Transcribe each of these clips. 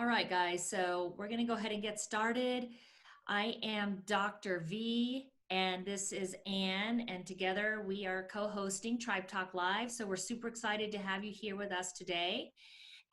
All right, guys, so we're going to go ahead and get started. I am Dr. V, and this is Ann, and together we are co-hosting Tribe Talk Live. So we're super excited to have you here with us today.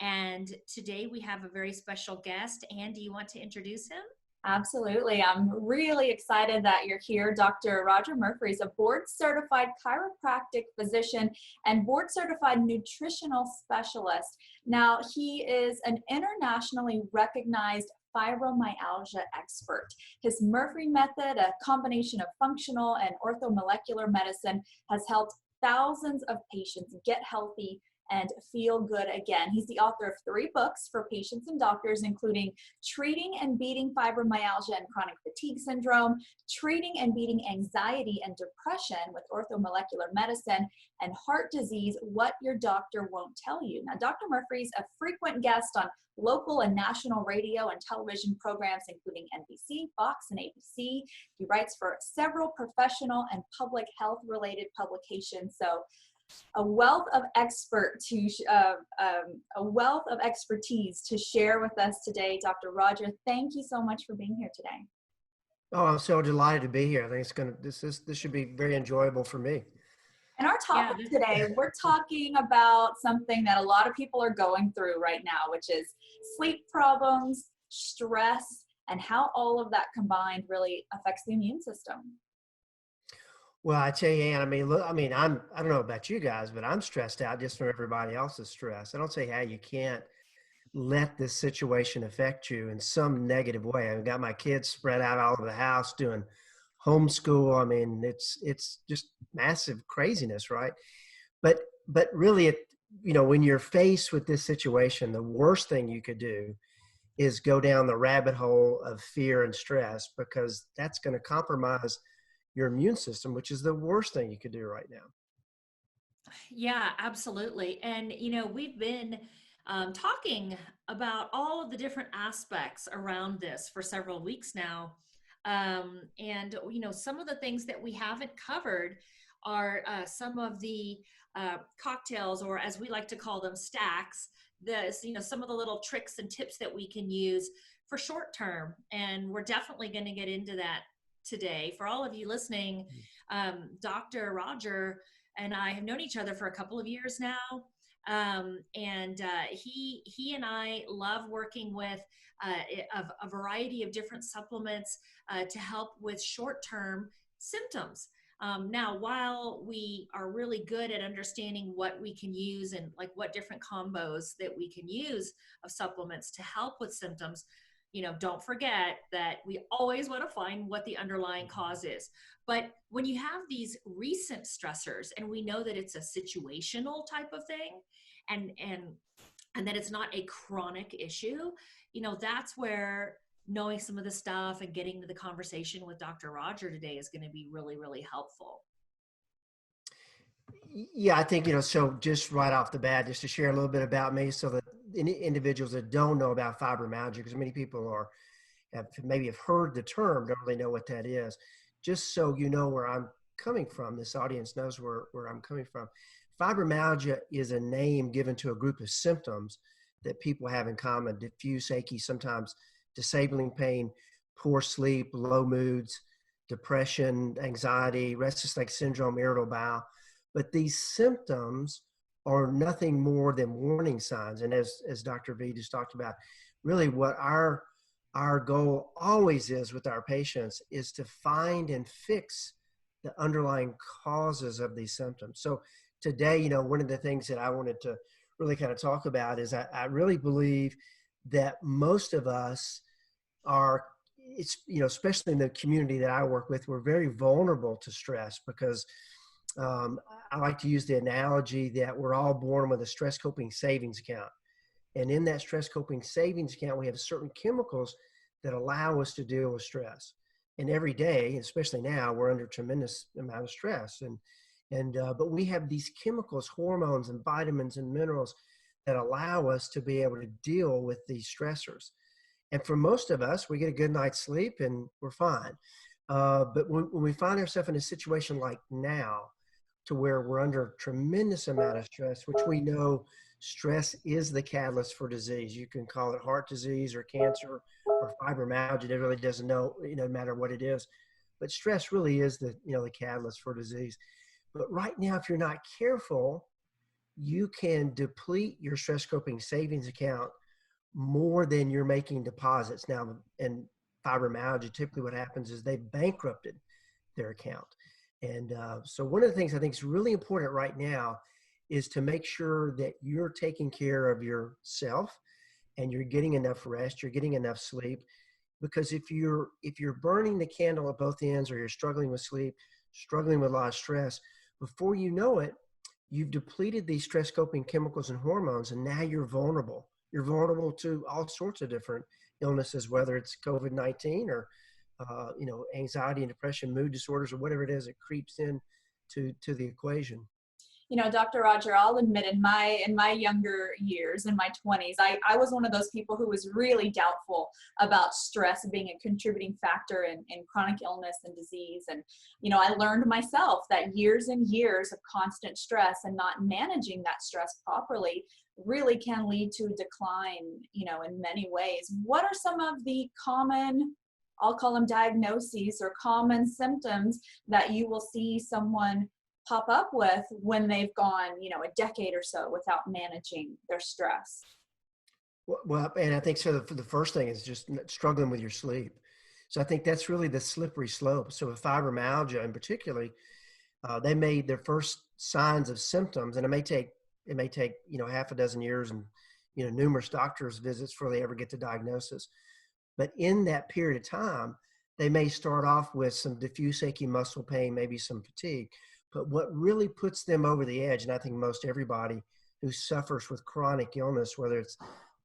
And today we have a very special guest. Ann, do you want to introduce him? Absolutely. I'm really excited that you're here. Dr. Rodger Murphree is a board-certified chiropractic physician and board-certified nutritional specialist. Now, he is an internationally recognized fibromyalgia expert. His Murphree Method, a combination of functional and orthomolecular medicine, has helped thousands of patients get healthy and feel good again. He's the author of 3 books for patients and doctors, including Treating and Beating Fibromyalgia and Chronic Fatigue Syndrome, Treating and Beating Anxiety and Depression with Orthomolecular Medicine, and Heart Disease, What Your Doctor Won't Tell You. Now, Dr. Murphree is a frequent guest on local and national radio and television programs, including NBC, Fox, and ABC. He writes for several professional and public health-related publications. So a wealth of expertise to share with us today. Dr. Rodger, thank you so much for being here today. Oh, I'm so delighted to be here. I think this should be very enjoyable for me. And our topic today, we're talking about something that a lot of people are going through right now, which is sleep problems, stress, and how all of that combined really affects the immune system. Well, I tell you, Ann, I don't know about you guys, but I'm stressed out just from everybody else's stress. I don't see how you can't let this situation affect you in some negative way. I've got my kids spread out all over the house doing homeschool. I mean, it's just massive craziness, right? But really, when you're faced with this situation, the worst thing you could do is go down the rabbit hole of fear and stress, because that's going to compromise your immune system, which is the worst thing you could do right now. Yeah, absolutely. And, we've been talking about all of the different aspects around this for several weeks now. Some of the things that we haven't covered are some of the cocktails, or as we like to call them, stacks, some of the little tricks and tips that we can use for short term. And we're definitely going to get into that today. For all of you listening, Dr. Rodger and I have known each other for a couple of years now. He and I love working with a variety of different supplements to help with short-term symptoms. Now, while we are really good at understanding what we can use and like what different combos that we can use of supplements to help with symptoms, don't forget that we always want to find what the underlying cause is. But when you have these recent stressors, and we know that it's a situational type of thing, and that it's not a chronic issue, that's where knowing some of the stuff and getting to the conversation with Dr. Rodger today is going to be really, really helpful. Yeah, I think, so just right off the bat, just to share a little bit about me, so that individuals that don't know about fibromyalgia, because many people maybe have heard the term, don't really know what that is. Just so you know where I'm coming from, this audience knows where I'm coming from. Fibromyalgia is a name given to a group of symptoms that people have in common: diffuse, achy, sometimes disabling pain, poor sleep, low moods, depression, anxiety, restless leg syndrome, irritable bowel. But these symptoms are nothing more than warning signs. And as Dr. V just talked about, really what our goal always is with our patients is to find and fix the underlying causes of these symptoms. So today, one of the things that I wanted to really kind of talk about is I really believe that most of us are, especially in the community that I work with, we're very vulnerable to stress, because I like to use the analogy that we're all born with a stress coping savings account. And in that stress coping savings account, we have certain chemicals that allow us to deal with stress. And every day, especially now, we're under a tremendous amount of stress. But we have these chemicals, hormones and vitamins and minerals that allow us to be able to deal with these stressors. And for most of us, we get a good night's sleep and we're fine. But when we find ourselves in a situation like now, to where we're under a tremendous amount of stress, which we know Stress is the catalyst for disease. You can call it heart disease or cancer or fibromyalgia. It really doesn't know, no matter what it is. But stress really is the catalyst for disease. But right now, if you're not careful, you can deplete your stress coping savings account more than you're making deposits. Now, in fibromyalgia, typically what happens is they bankrupted their account. And so one of the things I think is really important right now is to make sure that you're taking care of yourself and you're getting enough rest, you're getting enough sleep. Because if you're burning the candle at both ends, or you're struggling with sleep, struggling with a lot of stress, before you know it, you've depleted these stress coping chemicals and hormones, and now you're vulnerable. You're vulnerable to all sorts of different illnesses, whether it's COVID-19 or anxiety and depression, mood disorders, or whatever it is that creeps in to the equation. Dr. Rodger, I'll admit in my younger years, in my 20s, I was one of those people who was really doubtful about stress being a contributing factor in chronic illness and disease. And, I learned myself that years and years of constant stress and not managing that stress properly really can lead to a decline, in many ways. What are some of the common, I'll call them diagnoses or common symptoms that you will see someone pop up with when they've gone, a decade or so without managing their stress? Well, and I think so. The first thing is just struggling with your sleep. So I think that's really the slippery slope. So with fibromyalgia in particular, they made their first signs of symptoms, and it may take half a dozen years and numerous doctors' visits before they ever get to diagnosis. But in that period of time, they may start off with some diffuse achy muscle pain, maybe some fatigue. But what really puts them over the edge, and I think most everybody who suffers with chronic illness, whether it's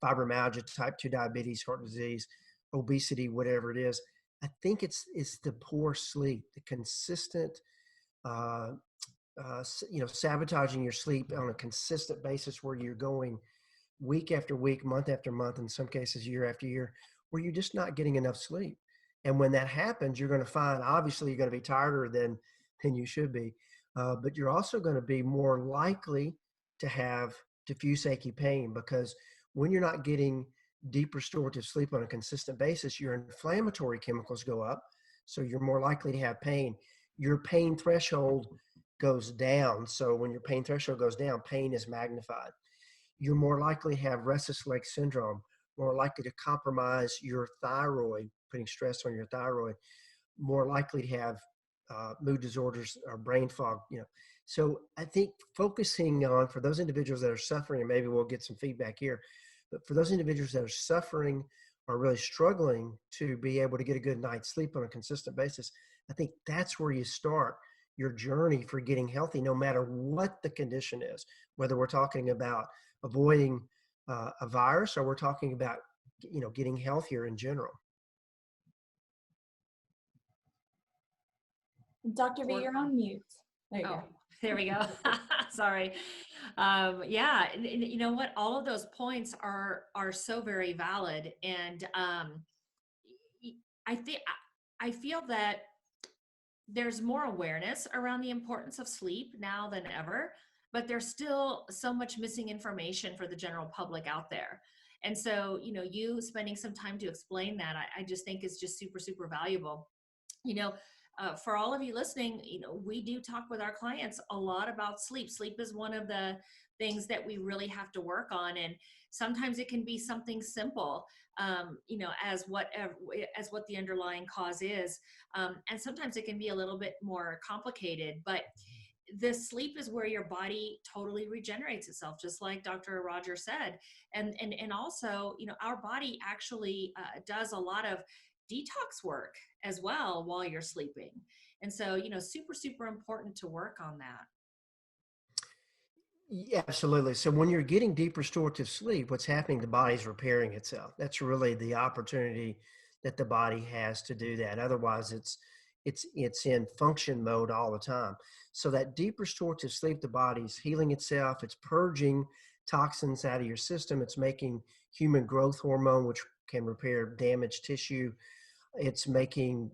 fibromyalgia, type 2 diabetes, heart disease, obesity, whatever it is, I think it's the poor sleep, the consistent, sabotaging your sleep on a consistent basis, where you're going week after week, month after month, in some cases year after year, where you're just not getting enough sleep. And when that happens, you're going to find, obviously, you're going to be tireder than you should be. But you're also going to be more likely to have diffuse achy pain, because when you're not getting deep restorative sleep on a consistent basis, your inflammatory chemicals go up. So you're more likely to have pain. Your pain threshold goes down. So when your pain threshold goes down, pain is magnified. You're more likely to have restless leg syndrome, more likely to compromise your thyroid, putting stress on your thyroid, more likely to have mood disorders or brain fog, So I think focusing on, for those individuals that are suffering, and maybe we'll get some feedback here, but for those individuals that are suffering or really struggling to be able to get a good night's sleep on a consistent basis, I think that's where you start your journey for getting healthy, no matter what the condition is, whether we're talking about avoiding a virus, or we're talking about, getting healthier in general. Dr. V, you're on mute. There you go. There we go. Sorry. Yeah, you know what? All of those points are so very valid, and I feel that there's more awareness around the importance of sleep now than ever, but there's still so much missing information for the general public out there. And so, you spending some time to explain that, I just think is just super, super valuable. For all of you listening, we do talk with our clients a lot about sleep. Sleep is one of the things that we really have to work on. And sometimes it can be something simple, as what the underlying cause is. And sometimes it can be a little bit more complicated, but the sleep is where your body totally regenerates itself, just like Dr. Rodger said. And also, our body actually does a lot of detox work as well while you're sleeping. And so, super, super important to work on that. Yeah, absolutely. So when you're getting deep restorative sleep, what's happening, the body's repairing itself. That's really the opportunity that the body has to do that. Otherwise, it's in function mode all the time. So that deep restorative sleep, the body's healing itself. It's purging toxins out of your system. It's making human growth hormone, which can repair damaged tissue. It's making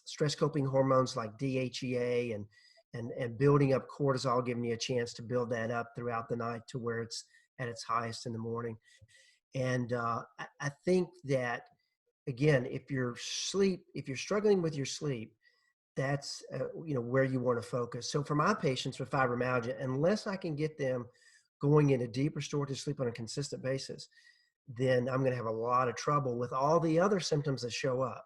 stress coping hormones like DHEA and and building up cortisol, giving you a chance to build that up throughout the night to where it's at its highest in the morning. And I think that, again, if you're struggling with your sleep, that's where you want to focus. So for my patients with fibromyalgia, unless I can get them going into deep restorative sleep on a consistent basis, then I'm going to have a lot of trouble with all the other symptoms that show up.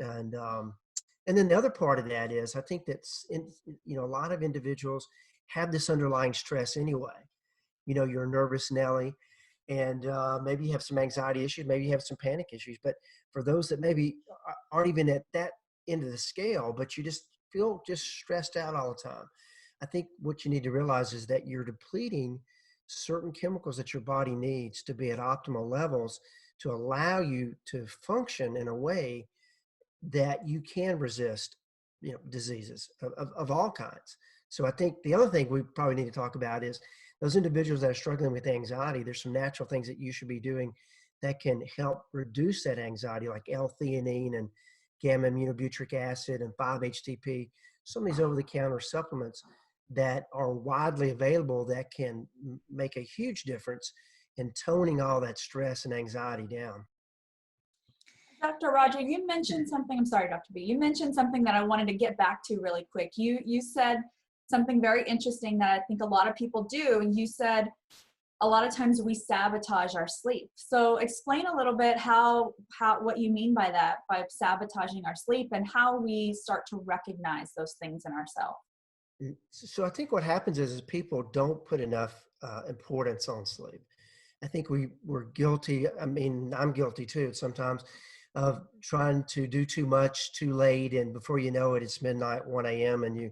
And then the other part of that is, I think that's a lot of individuals have this underlying stress anyway. You're a nervous Nelly, and maybe you have some anxiety issues, maybe you have some panic issues. But for those that maybe aren't even at that end of the scale, but you just feel just stressed out all the time, I think what you need to realize is that you're depleting certain chemicals that your body needs to be at optimal levels to allow you to function in a way that you can resist, diseases of all kinds. So I think the other thing we probably need to talk about is those individuals that are struggling with anxiety. There's some natural things that you should be doing that can help reduce that anxiety, like L-theanine and gamma aminobutyric acid and 5-HTP, some of these over-the-counter supplements that are widely available that can make a huge difference in toning all that stress and anxiety down. Dr. Rodger, you mentioned something, I'm sorry, Dr. B, you mentioned something that I wanted to get back to really quick. You said something very interesting that I think a lot of people do. And you said a lot of times we sabotage our sleep. So explain a little bit what you mean by that, by sabotaging our sleep, and how we start to recognize those things in ourselves. So I think what happens is people don't put enough importance on sleep. I think we're guilty. I mean, I'm guilty too sometimes of trying to do too much too late, and before you know it, it's midnight, 1 a.m., and you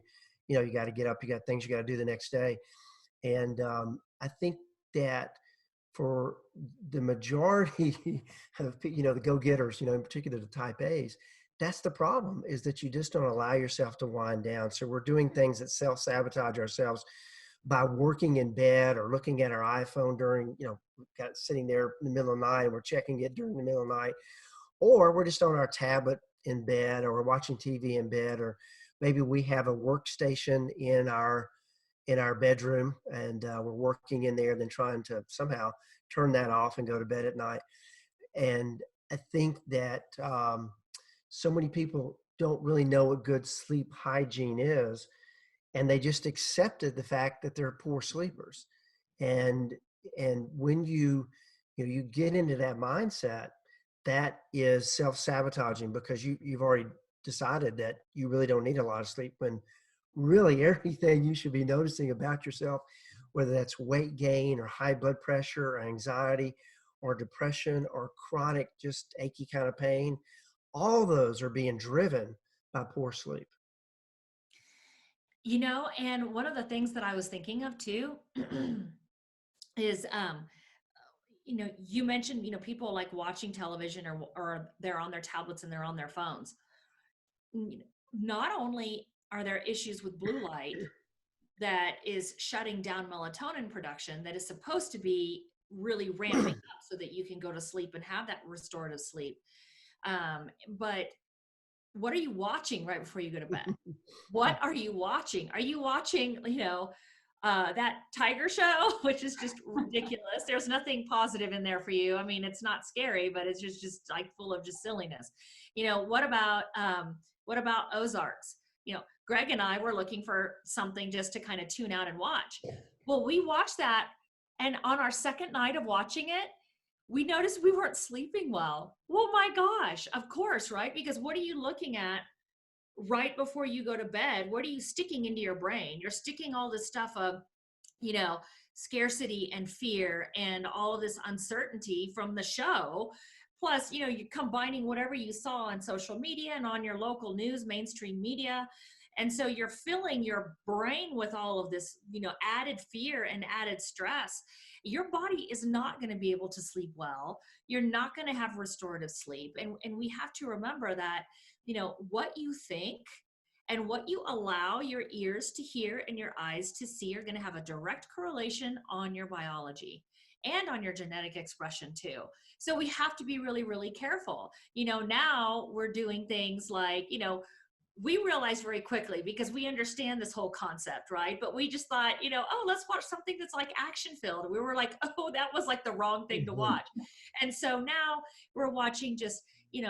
got to get up, you got things you got to do the next day. And I think that for the majority of the go-getters, in particular the type A's, that's the problem, is that you just don't allow yourself to wind down. So we're doing things that self-sabotage ourselves by working in bed or looking at our iPhone during, got it sitting there in the middle of the night and we're checking it during the middle of the night. Or we're just on our tablet in bed, or we're watching TV in bed, or maybe we have a workstation in our bedroom and we're working in there, then trying to somehow turn that off and go to bed at night. And I think that so many people don't really know what good sleep hygiene is, and they just accepted the fact that they're poor sleepers. And when you get into that mindset, that is self-sabotaging, because you've already decided that you really don't need a lot of sleep, when really everything you should be noticing about yourself, whether that's weight gain or high blood pressure or anxiety or depression or chronic just achy kind of pain, all those are being driven by poor sleep. And one of the things that I was thinking of too is you mentioned, people like watching television, or they're on their tablets and they're on their phones. Not only are there issues with blue light that is shutting down melatonin production that is supposed to be really ramping up so that you can go to sleep and have that restorative sleep. But what are you watching right before you go to bed? What are you watching? Are you watching, that tiger show, which is just ridiculous? There's nothing positive in there for you. I mean, it's not scary, but it's just like full of just silliness. What about Ozarks? Greg and I were looking for something just to kind of tune out and watch. Well, we watched that, and on our second night of watching it, we noticed we weren't sleeping well. Oh my gosh, of course, right? Because what are you looking at right before you go to bed? What are you sticking into your brain? You're sticking all this stuff of, scarcity and fear and all of this uncertainty from the show. Plus, you're combining whatever you saw on social media and on your local news, mainstream media. And so you're filling your brain with all of this, added fear and added stress. Your body is not going to be able to sleep well. You're not going to have restorative sleep. And we have to remember that, what you think and what you allow your ears to hear and your eyes to see are going to have a direct correlation on your biology and on your genetic expression too. So we have to be really, really careful. Now we're doing things like, we realized very quickly, because we understand this whole concept, right? But we just thought, oh, let's watch something that's like action filled. We were like, oh, that was like the wrong thing to Mhm. watch. And so now we're watching just,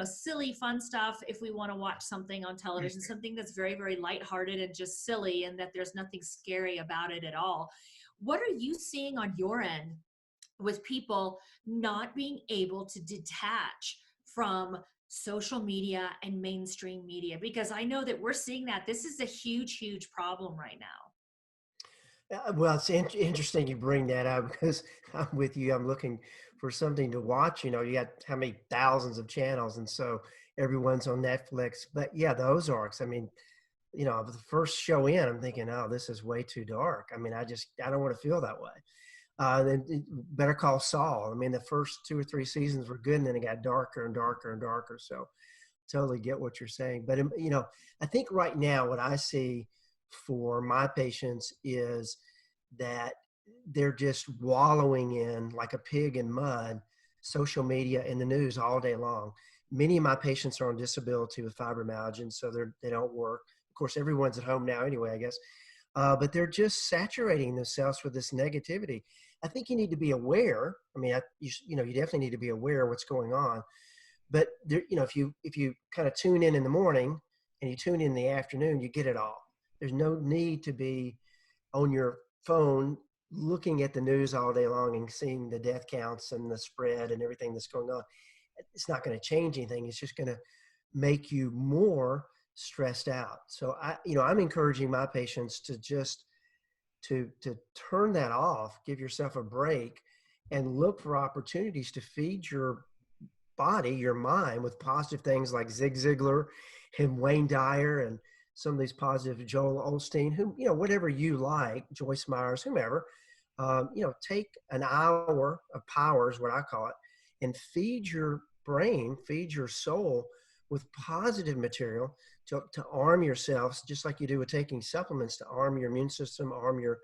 silly fun stuff. If we want to watch something on television, something that's very, very lighthearted and just silly, and that there's nothing scary about it at all. What are you seeing on your end with people not being able to detach from social media and mainstream media? Because I know that we're seeing that this is a huge, huge problem right now. Well, it's interesting you bring that up because I'm with you. I'm looking for something to watch. You got how many thousands of channels, and so everyone's on Netflix. But yeah, the Ozarks. I mean, the first show in, I'm thinking, oh, this is way too dark. I mean, I don't want to feel that way. Then Better Call Saul. I mean, the first 2 or 3 seasons were good, and then it got darker and darker and darker. So totally get what you're saying. But I think right now what I see for my patients is that they're just wallowing in like a pig in mud, social media and the news all day long. Many of my patients are on disability with fibromyalgia, and so they don't work. Of course, everyone's at home now anyway, I guess. But they're just saturating themselves with this negativity. I think you need to be aware. I mean, you definitely need to be aware of what's going on. But there, if you kind of tune in the morning and you tune in the afternoon, you get it all. There's no need to be on your phone looking at the news all day long and seeing the death counts and the spread and everything that's going on. It's not going to change anything. It's just going to make you more stressed out. So I'm encouraging my patients to just to turn that off, give yourself a break, and look for opportunities to feed your body, your mind, with positive things like Zig Ziglar and Wayne Dyer and some of these positive, Joel Osteen, who, whatever you like, Joyce Myers, whomever, take an hour of power is what I call it, and feed your brain, feed your soul with positive material to arm yourselves, just like you do with taking supplements, to arm your immune system, arm your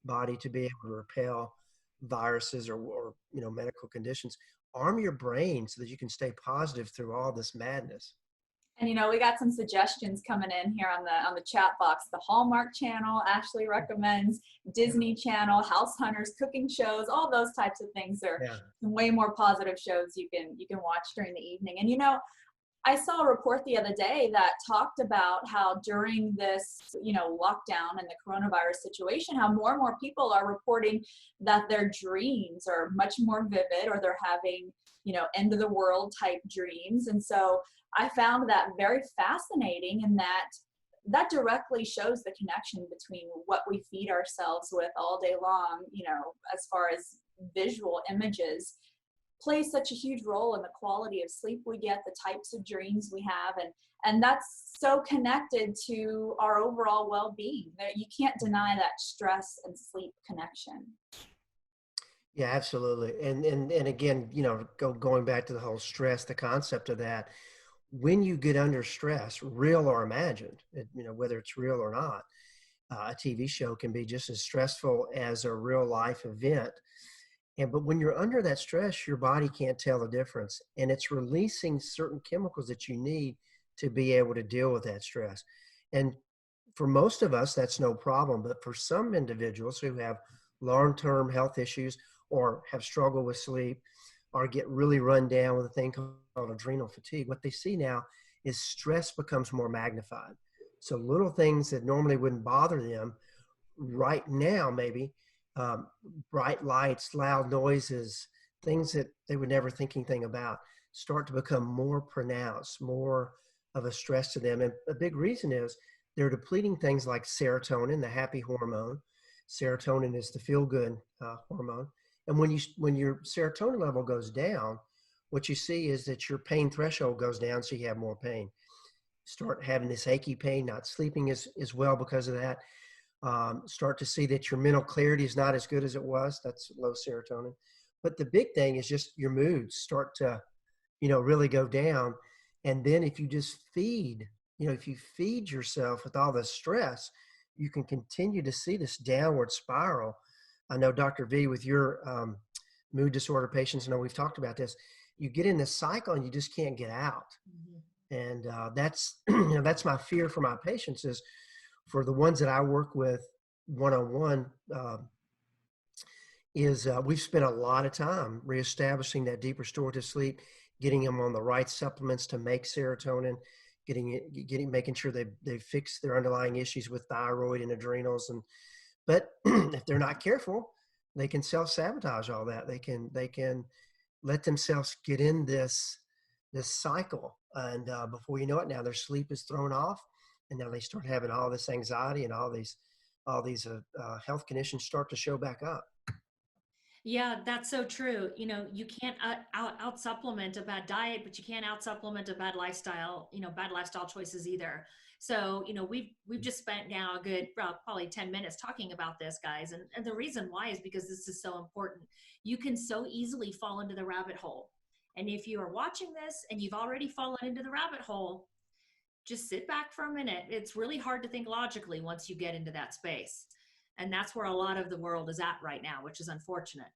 body to be able to repel viruses or medical conditions. Arm your brain so that you can stay positive through all this madness. And we got some suggestions coming in here on the chat box. The Hallmark Channel, Ashley recommends, Disney Channel, House Hunters, cooking shows, all those types of things are way more positive shows you can watch during the evening. And I saw a report the other day that talked about how during this, lockdown and the coronavirus situation, how more and more people are reporting that their dreams are much more vivid, or they're having, end of the world type dreams. And so I found that very fascinating, in that directly shows the connection between what we feed ourselves with all day long, as far as visual images, plays such a huge role in the quality of sleep we get, the types of dreams we have, and that's so connected to our overall well-being. You can't deny that stress and sleep connection. Yeah, absolutely. And again, going back to the whole stress, the concept of that, when you get under stress, real or imagined, whether it's real or not, a TV show can be just as stressful as a real life event. But when you're under that stress, your body can't tell the difference, and it's releasing certain chemicals that you need to be able to deal with that stress. And for most of us, that's no problem. But for some individuals who have long-term health issues or have struggled with sleep or get really run down with a thing called adrenal fatigue, what they see now is stress becomes more magnified. So little things that normally wouldn't bother them right now, maybe bright lights, loud noises, things that they would never think anything about, start to become more pronounced, more of a stress to them. And a big reason is they're depleting things like serotonin, the happy hormone. Serotonin is the feel-good hormone. And when your serotonin level goes down, what you see is that your pain threshold goes down, so you have more pain. Start having this achy pain, not sleeping as well because of that. Start to see that your mental clarity is not as good as it was. That's low serotonin. But the big thing is just your moods start to, really go down. And then if you just feed yourself with all this stress, you can continue to see this downward spiral. I know, Dr. V, with your mood disorder patients, I know we've talked about this. You get in this cycle and you just can't get out. Mm-hmm. And that's, that's my fear for my patients, is for the ones that I work with one-on-one, we've spent a lot of time reestablishing that deep restorative sleep, getting them on the right supplements to make serotonin, making sure they fix their underlying issues with thyroid and adrenals. But if they're not careful, they can self-sabotage all that. They can let themselves get in this cycle, and before you know it, now their sleep is thrown off, and now they start having all this anxiety, and all these health conditions start to show back up. Yeah, that's so true. You can't out supplement a bad diet, but you can't out supplement a bad lifestyle, bad lifestyle choices either. So, we've just spent now a good probably 10 minutes talking about this, guys. And the reason why is because this is so important. You can so easily fall into the rabbit hole. And if you are watching this and you've already fallen into the rabbit hole, just sit back for a minute. It's really hard to think logically once you get into that space. And that's where a lot of the world is at right now, which is unfortunate.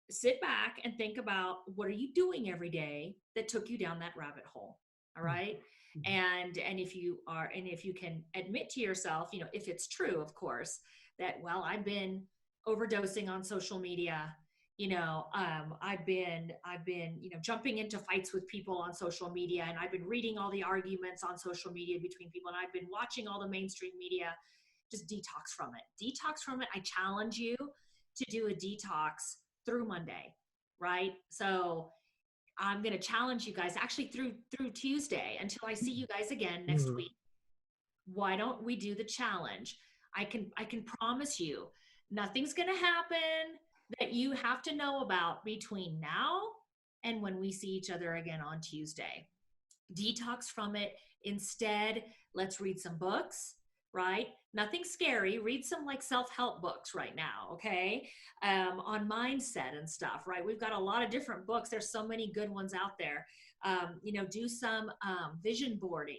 Sit back and think about, what are you doing every day that took you down that rabbit hole? All right. And if you can admit to yourself, if it's true, of course, that, well, I've been overdosing on social media. I've been jumping into fights with people on social media, and I've been reading all the arguments on social media between people, and I've been watching all the mainstream media. Just detox from it. I challenge you to do a detox through Monday, right? So I'm going to challenge you guys actually through Tuesday until I see you guys again next week. Why don't we do the challenge? I can promise you nothing's going to happen that you have to know about between now and when we see each other again on Tuesday. Detox from it. Instead, let's read some books, right? Nothing scary. Read some like self-help books right now, okay? On mindset and stuff, right? We've got a lot of different books. There's so many good ones out there. Do some vision boarding,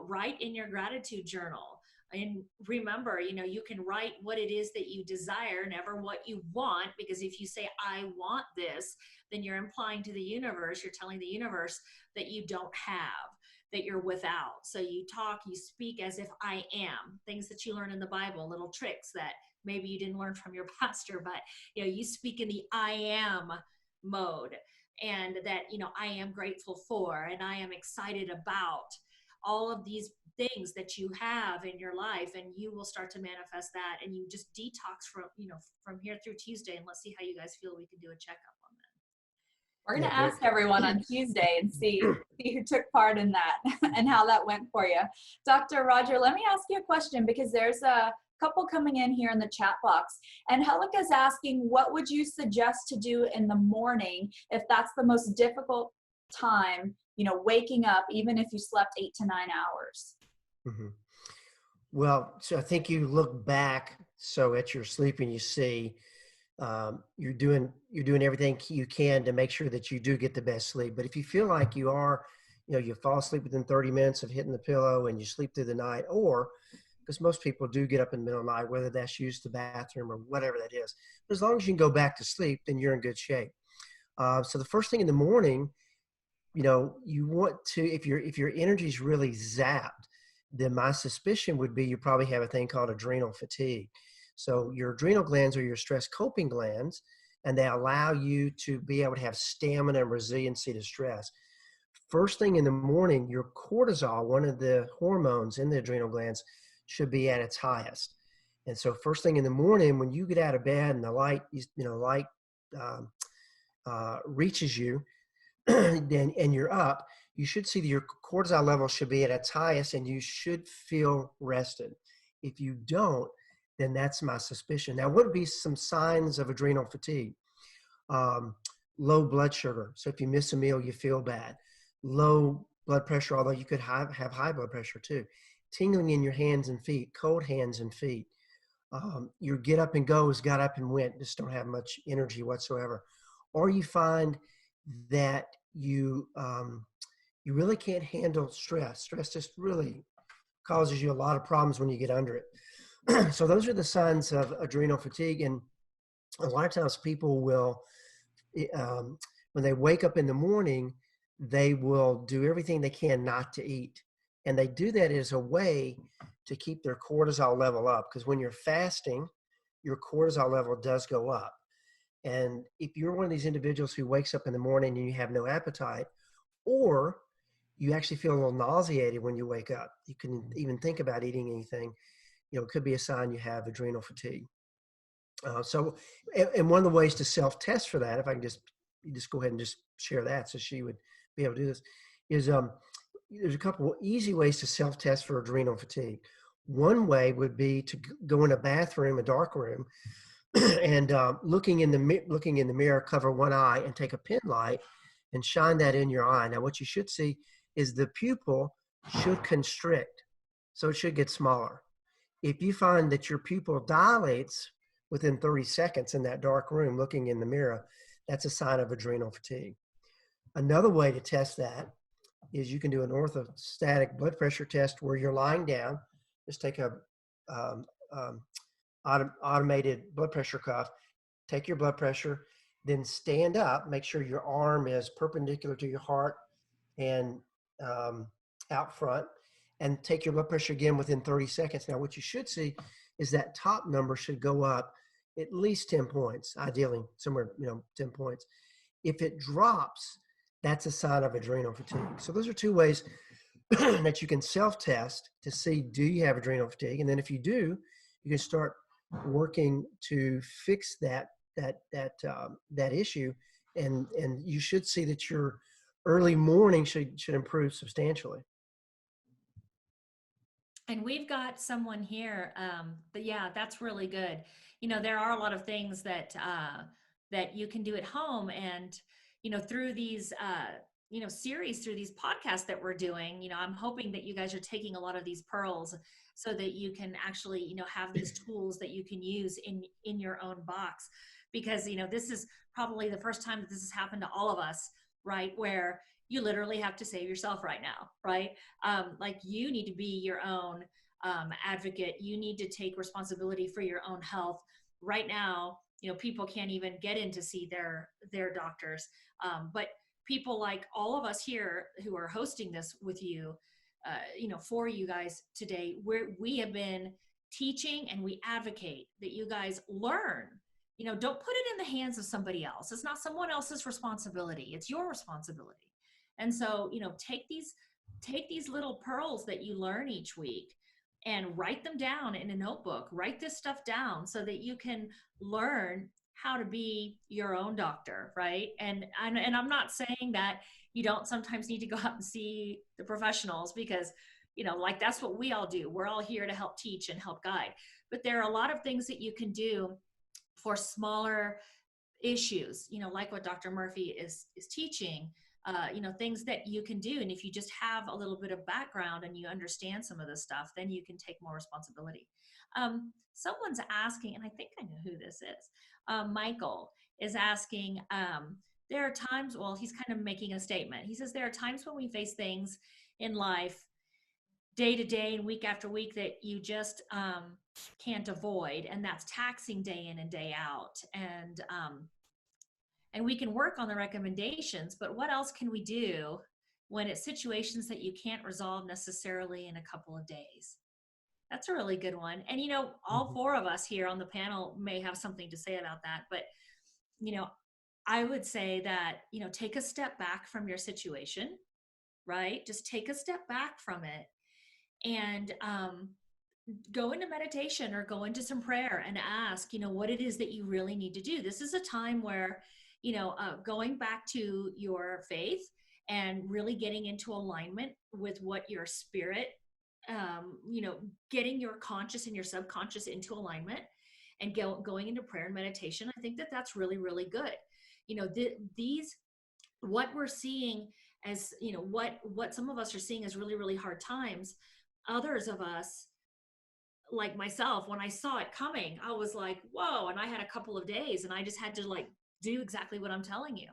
write in your gratitude journal. And remember, you can write what it is that you desire, never what you want, because if you say, I want this, then you're implying to the universe, you're telling the universe that you don't have, that you're without. So you speak as if I am, things that you learn in the Bible, little tricks that maybe you didn't learn from your pastor, but you speak in the I am mode, and that, I am grateful for, and I am excited about all of these things that you have in your life, and you will start to manifest that. And you just detox from here through Tuesday, and let's see how you guys feel. We can do a checkup on that. We're going to ask everyone on Tuesday and see who took part in that and how that went for you. Dr. Rodger, let me ask you a question, because there's a couple coming in here in the chat box. And Helika's asking, what would you suggest to do in the morning if that's the most difficult time, waking up, even if you slept 8 to 9 hours? Mm-hmm. Well, so I think you look back at your sleep and you see you're doing everything you can to make sure that you do get the best sleep. But if you feel like you are, you fall asleep within 30 minutes of hitting the pillow and you sleep through the night, or because most people do get up in the middle of the night, whether that's use the bathroom or whatever that is. But as long as you can go back to sleep, then you're in good shape. So the first thing in the morning, you want to, if your energy is really zapped, then my suspicion would be you probably have a thing called adrenal fatigue. So your adrenal glands are your stress coping glands, and they allow you to be able to have stamina and resiliency to stress. First thing in the morning, your cortisol, one of the hormones in the adrenal glands, should be at its highest. And so first thing in the morning, when you get out of bed and the light reaches you, and you're up, you should see that your cortisol level should be at its highest, and you should feel rested. If you don't, then that's my suspicion. Now, what would be some signs of adrenal fatigue? Low blood sugar. So if you miss a meal, you feel bad. Low blood pressure, although you could have high blood pressure too. Tingling in your hands and feet, cold hands and feet. Your get up and goes, got up and went, just don't have much energy whatsoever. Or you find that you really can't handle stress. Stress just really causes you a lot of problems when you get under it. So those are the signs of adrenal fatigue. And a lot of times people will, when they wake up in the morning, they will do everything they can not to eat. And they do that as a way to keep their cortisol level up, because when you're fasting, your cortisol level does go up. And if you're one of these individuals who wakes up in the morning and you have no appetite, or you actually feel a little nauseated when you wake up, you can even think about eating anything, it could be a sign you have adrenal fatigue. And one of the ways to self-test for that, if I can just go ahead and just share that so she would be able to do this, is there's a couple of easy ways to self-test for adrenal fatigue. One way would be to go in a bathroom, a dark room, and looking in the mirror, cover one eye and take a pin light and shine that in your eye. Now, what you should see is the pupil should constrict, so it should get smaller. If you find that your pupil dilates within 30 seconds in that dark room looking in the mirror, that's a sign of adrenal fatigue. Another way to test that is you can do an orthostatic blood pressure test where you're lying down. Just take a automated blood pressure cuff, take your blood pressure, then stand up, make sure your arm is perpendicular to your heart and out front, and take your blood pressure again within 30 seconds. Now, what you should see is that top number should go up at least 10 points, ideally somewhere, 10 points. If it drops, that's a sign of adrenal fatigue. So those are two ways that you can self-test to see, do you have adrenal fatigue? And then if you do, you can start working to fix that issue, and you should see that your early morning should improve substantially. And we've got someone here, but yeah, that's really good. There are a lot of things that that you can do at home, and through these series, through these podcasts that we're doing, I'm hoping that you guys are taking a lot of these pearls so that you can actually have these tools that you can use in your own box, because this is probably the first time that this has happened to all of us, right? Where you literally have to save yourself right now, right? Like, you need to be your own advocate. You need to take responsibility for your own health right now. People can't even get in to see their doctors. But people like all of us here who are hosting this with you, for you guys today, we have been teaching, and we advocate that you guys learn. Don't put it in the hands of somebody else. It's not someone else's responsibility. It's your responsibility. And so, take these little pearls that you learn each week and write them down in a notebook. Write this stuff down so that you can learn how to be your own doctor, right? And I'm not saying that you don't sometimes need to go out and see the professionals, because, like, that's what we all do. We're all here to help teach and help guide. But there are a lot of things that you can do for smaller issues, like what Dr. Murphy is teaching. Things that you can do. And if you just have a little bit of background and you understand some of this stuff, then you can take more responsibility. Someone's asking, and I think I know who this is. Michael is asking, there are times, well, he's kind of making a statement. He says, there are times when we face things in life day to day and week after week that you just can't avoid. And that's taxing day in and day out. And we can work on the recommendations, but what else can we do when it's situations that you can't resolve necessarily in a couple of days? That's a really good one. And, all four of us here on the panel may have something to say about that, but, I would say that, take a step back from your situation, right? Just take a step back from it and go into meditation or go into some prayer and ask, what it is that you really need to do. This is a time where, going back to your faith and really getting into alignment with what your spirit, getting your conscious and your subconscious into alignment and going into prayer and meditation. I think that that's really, really good. What we're seeing as, what some of us are seeing as really, really hard times. Others of us, like myself, when I saw it coming, I was like, whoa. And I had a couple of days and I just had to do exactly what I'm telling you.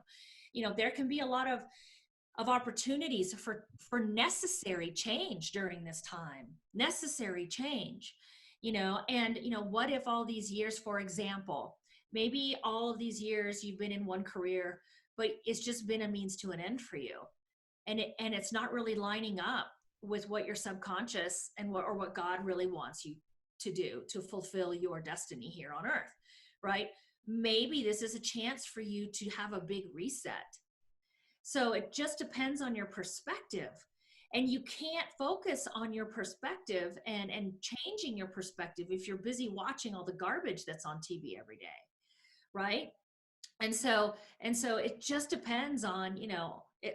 There can be a lot of opportunities for necessary change during this time, necessary change, and, what if all these years, for example, maybe all of these years you've been in one career, but it's just been a means to an end for you. and it's not really lining up with what your subconscious and what God really wants you to do to fulfill your destiny here on earth, right? Maybe this is a chance for you to have a big reset. So it just depends on your perspective. And you can't focus on your perspective and changing your perspective if you're busy watching all the garbage that's on TV every day, right? And so it just depends on,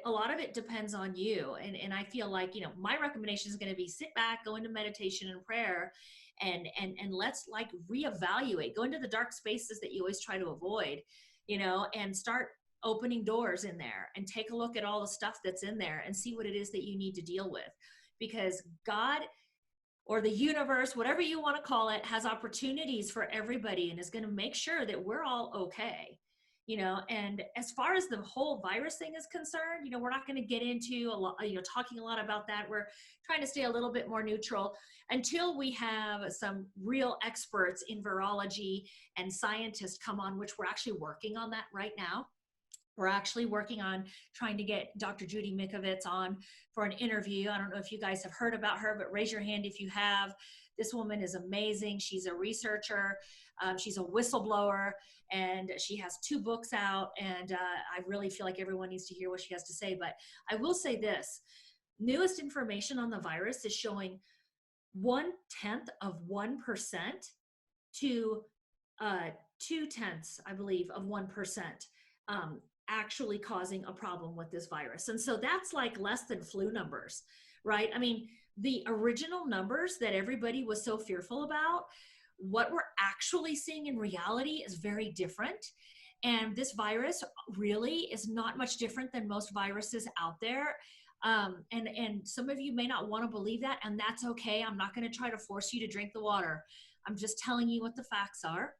a lot of it depends on you. And I feel like, my recommendation is going to be sit back, go into meditation and prayer, and let's like reevaluate, go into the dark spaces that you always try to avoid, and start opening doors in there and take a look at all the stuff that's in there and see what it is that you need to deal with. Because God, or the universe, whatever you want to call it, has opportunities for everybody and is going to make sure that we're all okay. And as far as the whole virus thing is concerned, we're not going to get into a lot, talking a lot about that. We're trying to stay a little bit more neutral until we have some real experts in virology and scientists come on, which we're actually working on that right now. We're actually working on trying to get Dr. Judy Mikovits on for an interview. I don't know if you guys have heard about her, but raise your hand if you have. This woman is amazing. She's a researcher. She's a whistleblower, and she has 2 books out. And I really feel like everyone needs to hear what she has to say. But I will say this, newest information on the virus is showing 0.1% to 0.2, I believe, of 1%. Actually causing a problem with this virus. And so that's like less than flu numbers, right? I mean, the original numbers that everybody was so fearful about, what we're actually seeing in reality is very different. And this virus really is not much different than most viruses out there. And some of you may not want to believe that, and that's okay. I'm not going to try to force you to drink the water. I'm just telling you what the facts are,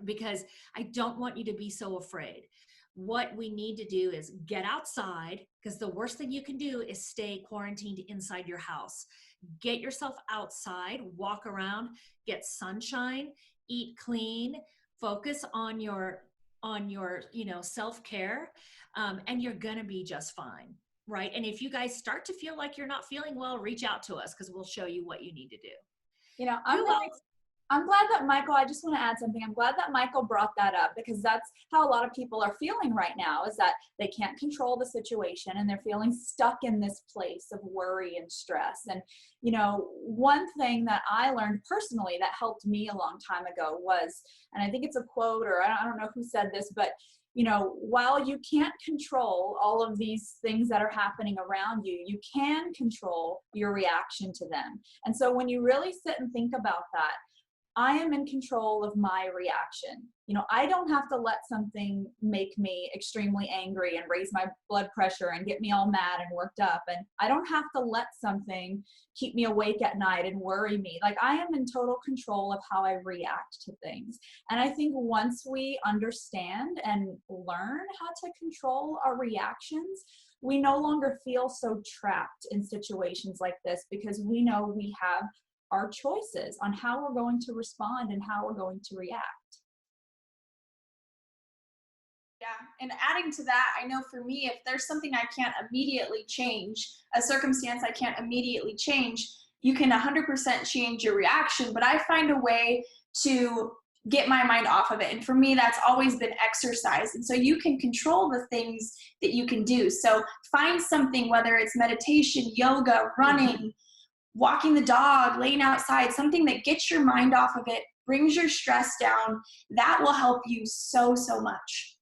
because I don't want you to be so afraid. What we need to do is get outside, because the worst thing you can do is stay quarantined inside your house. Get yourself outside, walk around, get sunshine, eat clean, focus on your self-care, and you're gonna be just fine, right? And if you guys start to feel like you're not feeling well, reach out to us, because we'll show you what you need to do. I'm glad that Michael, I just want to add something. I'm glad that Michael brought that up, because that's how a lot of people are feeling right now, is that they can't control the situation and they're feeling stuck in this place of worry and stress. And, one thing that I learned personally that helped me a long time ago was, and I think it's a quote, or I don't know who said this, but while you can't control all of these things that are happening around you, you can control your reaction to them. And so when you really sit and think about that, I am in control of my reaction. I don't have to let something make me extremely angry and raise my blood pressure and get me all mad and worked up. And I don't have to let something keep me awake at night and worry me. Like, I am in total control of how I react to things. And I think once we understand and learn how to control our reactions, we no longer feel so trapped in situations like this, because we know we have our choices on how we're going to respond and how we're going to react. Yeah, and adding to that, I know for me, if there's something I can't immediately change, a circumstance I can't immediately change, you can 100% change your reaction, but I find a way to get my mind off of it. And for me, that's always been exercise. And so you can control the things that you can do. So find something, whether it's meditation, yoga, running, walking the dog, laying outside, something that gets your mind off of it, brings your stress down. That will help you so, so much.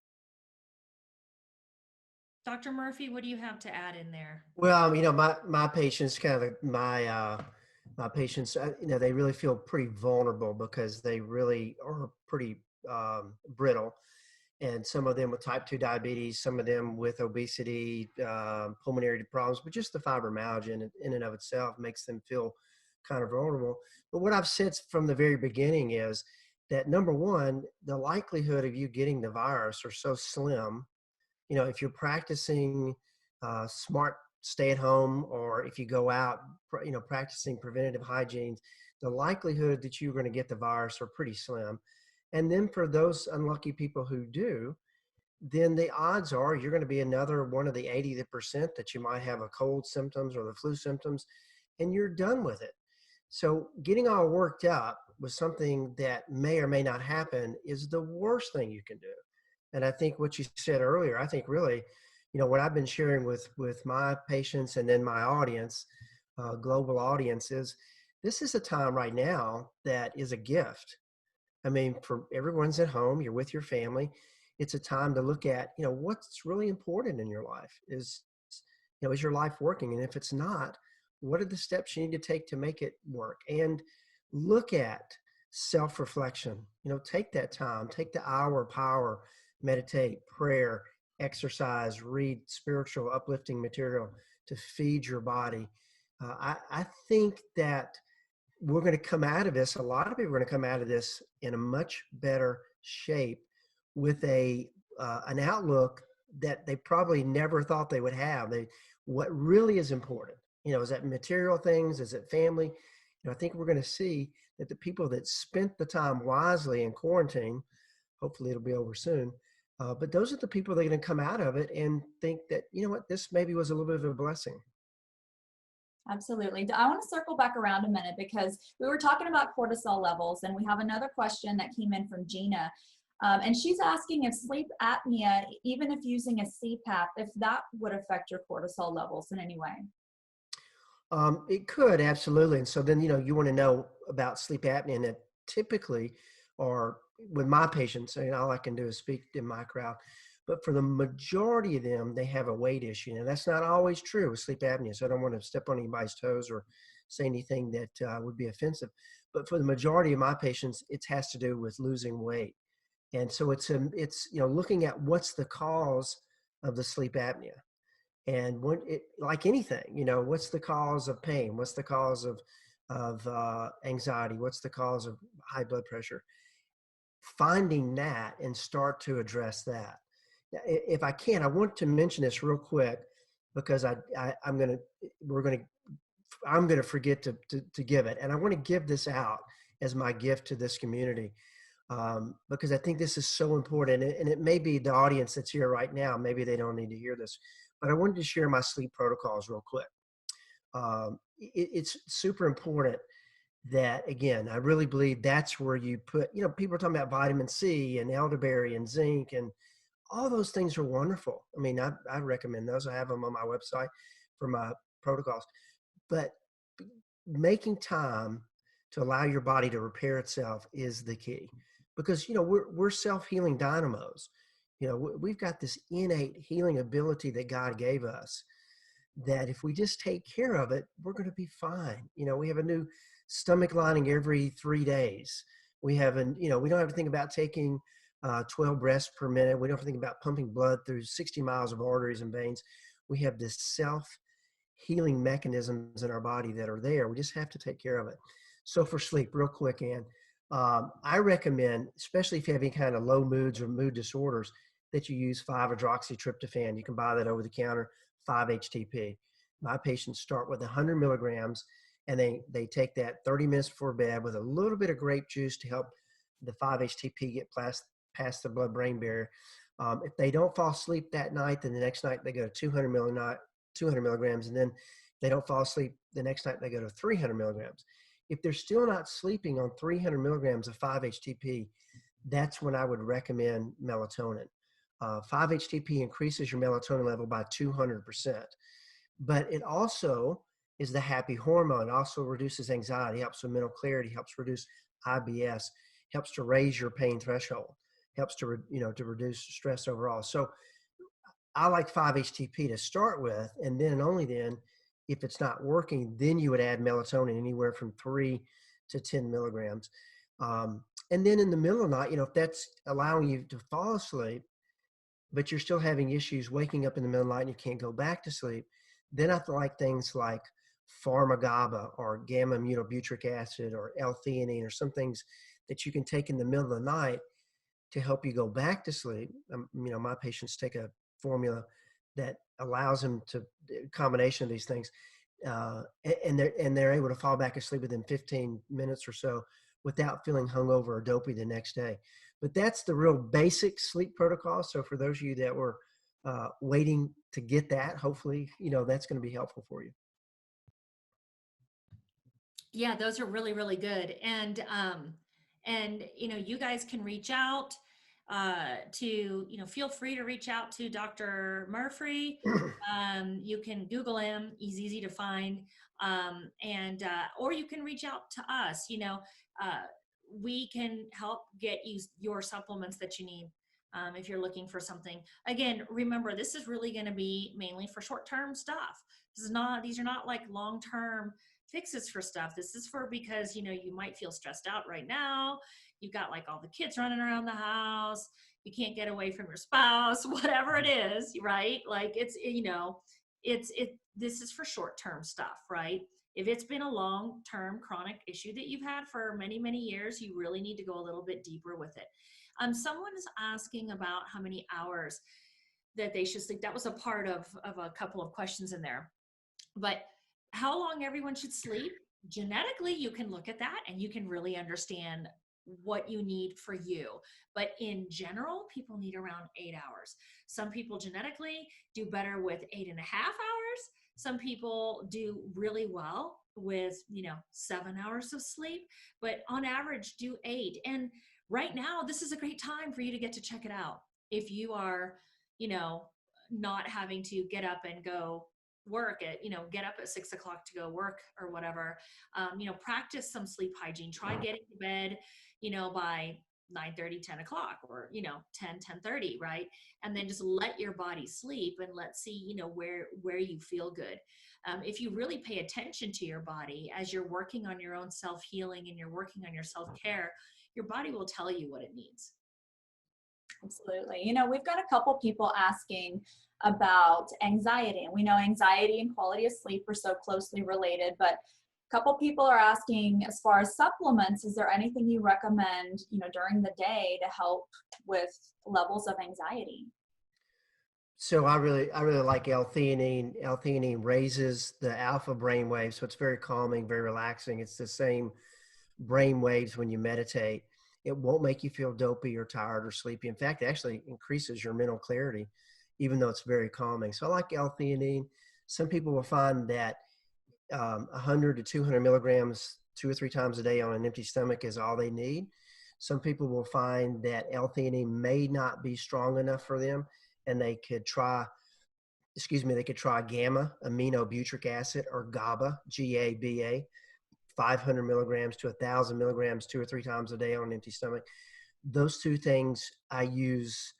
Dr. Murphy, what do you have to add in there? Well, my patients, my patients, they really feel pretty vulnerable, because they really are pretty brittle. And some of them with type 2 diabetes, some of them with obesity, pulmonary problems, but just the fibromyalgia in and of itself makes them feel kind of vulnerable. But what I've said from the very beginning is that, number one, the likelihood of you getting the virus are so slim. If you're practicing smart stay at home, or if you go out, practicing preventative hygiene, the likelihood that you're going to get the virus are pretty slim. And then for those unlucky people who do, then the odds are you're going to be another one of the 80% that you might have a cold symptoms or the flu symptoms, and you're done with it. So getting all worked up with something that may or may not happen is the worst thing you can do. And I think what you said earlier, I think really, what I've been sharing with my patients and then my audience, global audience, is this is a time right now that is a gift. I mean, for everyone's at home, you're with your family. It's a time to look at, what's really important in your life. Is your life working? And if it's not, what are the steps you need to take to make it work? And look at self-reflection. Take that time, take the hour power, meditate, prayer, exercise, read spiritual uplifting material to feed your body. I think that we're going to come out of this. A lot of people are going to come out of this in a much better shape with an outlook that they probably never thought they would have. What really is important, is that material things? Is it family? I think we're going to see that the people that spent the time wisely in quarantine, hopefully it'll be over soon, but those are the people that are going to come out of it and think that, this maybe was a little bit of a blessing. Absolutely. I want to circle back around a minute because we were talking about cortisol levels, and we have another question that came in from Gina. And she's asking if sleep apnea, even if using a CPAP, if that would affect your cortisol levels in any way. It could, absolutely. And so then, you want to know about sleep apnea, and that typically, or with my patients, and all I can do is speak in my crowd, but for the majority of them, they have a weight issue. And that's not always true with sleep apnea. So I don't want to step on anybody's toes or say anything that would be offensive. But for the majority of my patients, it has to do with losing weight. And so it's looking at what's the cause of the sleep apnea. And like anything, what's the cause of pain? What's the cause of anxiety? What's the cause of high blood pressure? Finding that and start to address that. If I can, I want to mention this real quick because I'm gonna forget to give it, and I want to give this out as my gift to this community because I think this is so important. And it may be the audience that's here right now, maybe they don't need to hear this, but I wanted to share my sleep protocols real quick. It's super important that, again, I really believe that's where you put, people are talking about vitamin C and elderberry and zinc, and all those things are wonderful. I mean, I recommend those. I have them on my website for my protocols. But making time to allow your body to repair itself is the key. Because, we're self-healing dynamos. We've got this innate healing ability that God gave us that if we just take care of it, we're going to be fine. We have a new stomach lining every 3 days. We don't have to think about taking 12 breaths per minute. We don't have to think about pumping blood through 60 miles of arteries and veins. We have this self-healing mechanisms in our body that are there. We just have to take care of it. So for sleep, real quick, Ann, I recommend, especially if you have any kind of low moods or mood disorders, that you use 5-hydroxytryptophan. You can buy that over the counter, 5-HTP. My patients start with 100 milligrams, and they take that 30 minutes before bed with a little bit of grape juice to help the 5-HTP get past the blood-brain barrier. If they don't fall asleep that night, then the next night they go to 200 milligrams, and then if they don't fall asleep the next night, they go to 300 milligrams. If they're still not sleeping on 300 milligrams of 5-HTP, that's when I would recommend melatonin. 5-HTP increases your melatonin level by 200%. But it also is the happy hormone. It also reduces anxiety, helps with mental clarity, helps reduce IBS, helps to raise your pain threshold, helps to reduce stress overall. So I like 5-HTP to start with, and then and only then, if it's not working, then you would add melatonin anywhere from 3 to 10 milligrams. And then in the middle of the night, if that's allowing you to fall asleep, but you're still having issues waking up in the middle of the night and you can't go back to sleep, then I like things like Pharmagaba or gamma aminobutyric acid or L-theanine or some things that you can take in the middle of the night to help you go back to sleep. My patients take a formula that allows them to combination of these things, and they're able to fall back asleep within 15 minutes or so without feeling hungover or dopey the next day. But that's the real basic sleep protocol. So for those of you that were waiting to get that, hopefully, that's going to be helpful for you. Yeah, those are really, really good. And you guys can reach out feel free to reach out to Dr. Murphree. You can Google him. He's easy to find. Or you can reach out to us. We can help get you your supplements that you need. If you're looking for something, again, remember, this is really going to be mainly for short-term stuff. These are not like long-term fixes for stuff. This is for, because you might feel stressed out right now. You've got like all the kids running around the house. You can't get away from your spouse, whatever it is, right? Like this is for short-term stuff, right? If it's been a long-term chronic issue that you've had for many, many years, you really need to go a little bit deeper with it. Someone is asking about how many hours that they should sleep. That was a part of a couple of questions in there. But how long everyone should sleep, genetically, you can look at that and you can really understand what you need for you. But in general, people need around 8 hours. Some people genetically do better with 8.5 hours. Some people do really well with 7 hours of sleep, but on average do 8. And right now, this is a great time for you to get to check it out. If you are, not having to get up and go work at, get up at 6 o'clock to go work or whatever, practice some sleep hygiene. Try getting to bed, by 9:30, 10 o'clock, or 10:30, right? And then just let your body sleep, and let's see where you feel good. If you really pay attention to your body as you're working on your own self-healing and you're working on your self-care, your body will tell you what it needs. Absolutely. We've got a couple people asking about anxiety, and we know anxiety and quality of sleep are so closely related, but a couple people are asking, as far as supplements, is there anything you recommend, during the day to help with levels of anxiety? So I really like L-theanine. L-theanine raises the alpha brain waves, so it's very calming, very relaxing. It's the same brain waves when you meditate. It won't make you feel dopey or tired or sleepy. In fact, it actually increases your mental clarity, even though it's very calming. So I like L-theanine. Some people will find that 100 to 200 milligrams 2 or 3 times a day on an empty stomach is all they need. Some people will find that L-theanine may not be strong enough for them, and they could try gamma aminobutyric acid, or GABA, G-A-B-A, 500 milligrams to 1,000 milligrams 2 or 3 times a day on an empty stomach. Those two things I use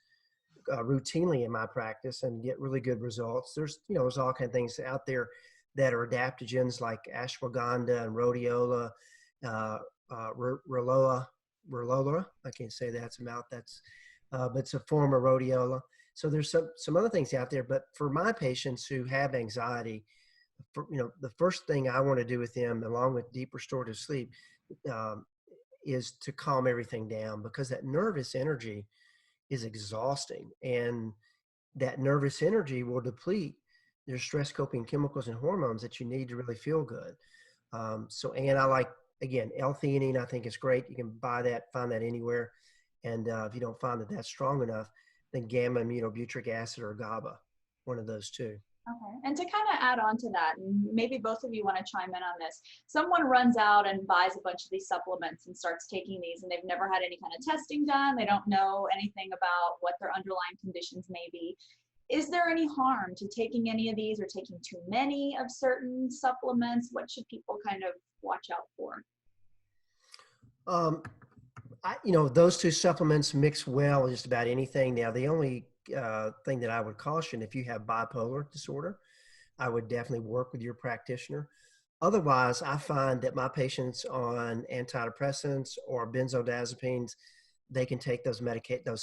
routinely in my practice and get really good results. There's all kinds of things out there that are adaptogens like ashwagandha and rhodiola, rolola. I can't say that, it's a mouth. But it's a form of rhodiola. So there's some other things out there. But for my patients who have anxiety, the first thing I want to do with them, along with deep restorative sleep, is to calm everything down, because that nervous energy is exhausting, and that nervous energy will deplete your stress coping chemicals and hormones that you need to really feel good. And I like, again, L-theanine, I think is great. You can buy that, find that anywhere. And if you don't find that that's strong enough, then gamma aminobutyric acid or GABA, one of those two. Okay. And to kind of add on to that, and maybe both of you want to chime in on this, someone runs out and buys a bunch of these supplements and starts taking these, and they've never had any kind of testing done. They don't know anything about what their underlying conditions may be. Is there any harm to taking any of these, or taking too many of certain supplements? What should people kind of watch out for? Those two supplements mix well with just about anything. Now, the only thing that I would caution, if you have bipolar disorder, I would definitely work with your practitioner. Otherwise, I find that my patients on antidepressants or benzodiazepines, they can take those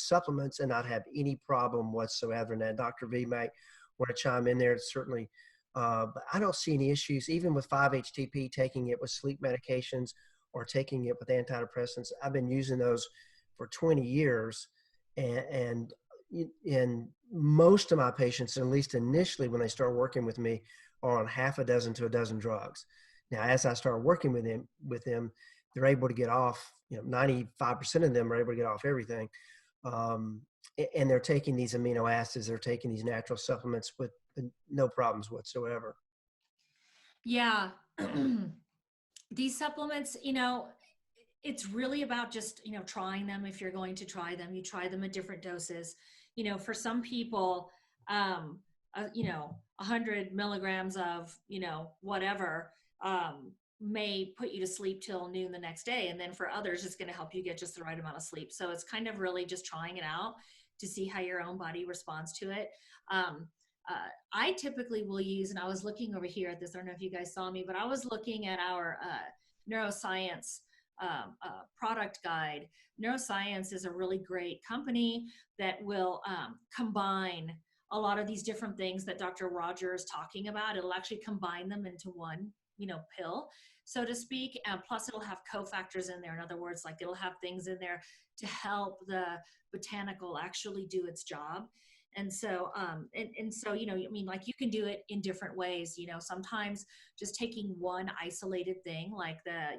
supplements and not have any problem whatsoever. Now, Dr. V might want to chime in there, certainly, but I don't see any issues, even with 5-HTP, taking it with sleep medications or taking it with antidepressants. I've been using those for 20 years, and most of my patients, at least initially when they start working with me, are on half a dozen to a dozen drugs. Now, as I start working with them, they're able to get off, 95% of them are able to get off everything. And they're taking these amino acids, they're taking these natural supplements with no problems whatsoever. Yeah. These supplements, it's really about just, trying them. If you're going to try them, you try them at different doses. For some people, 100 milligrams of, whatever, may put you to sleep till noon the next day. And then for others, it's going to help you get just the right amount of sleep. So it's kind of really just trying it out to see how your own body responds to it. I typically will use, and I was looking over here at this, I don't know if you guys saw me, but I was looking at our neuroscience product guide. Neuroscience is a really great company that will combine a lot of these different things that Dr. Rodger is talking about. It'll actually combine them into one, pill, so to speak. Plus it'll have cofactors in there. In other words, like it'll have things in there to help the botanical actually do its job. And so, like you can do it in different ways. Sometimes just taking one isolated thing like the,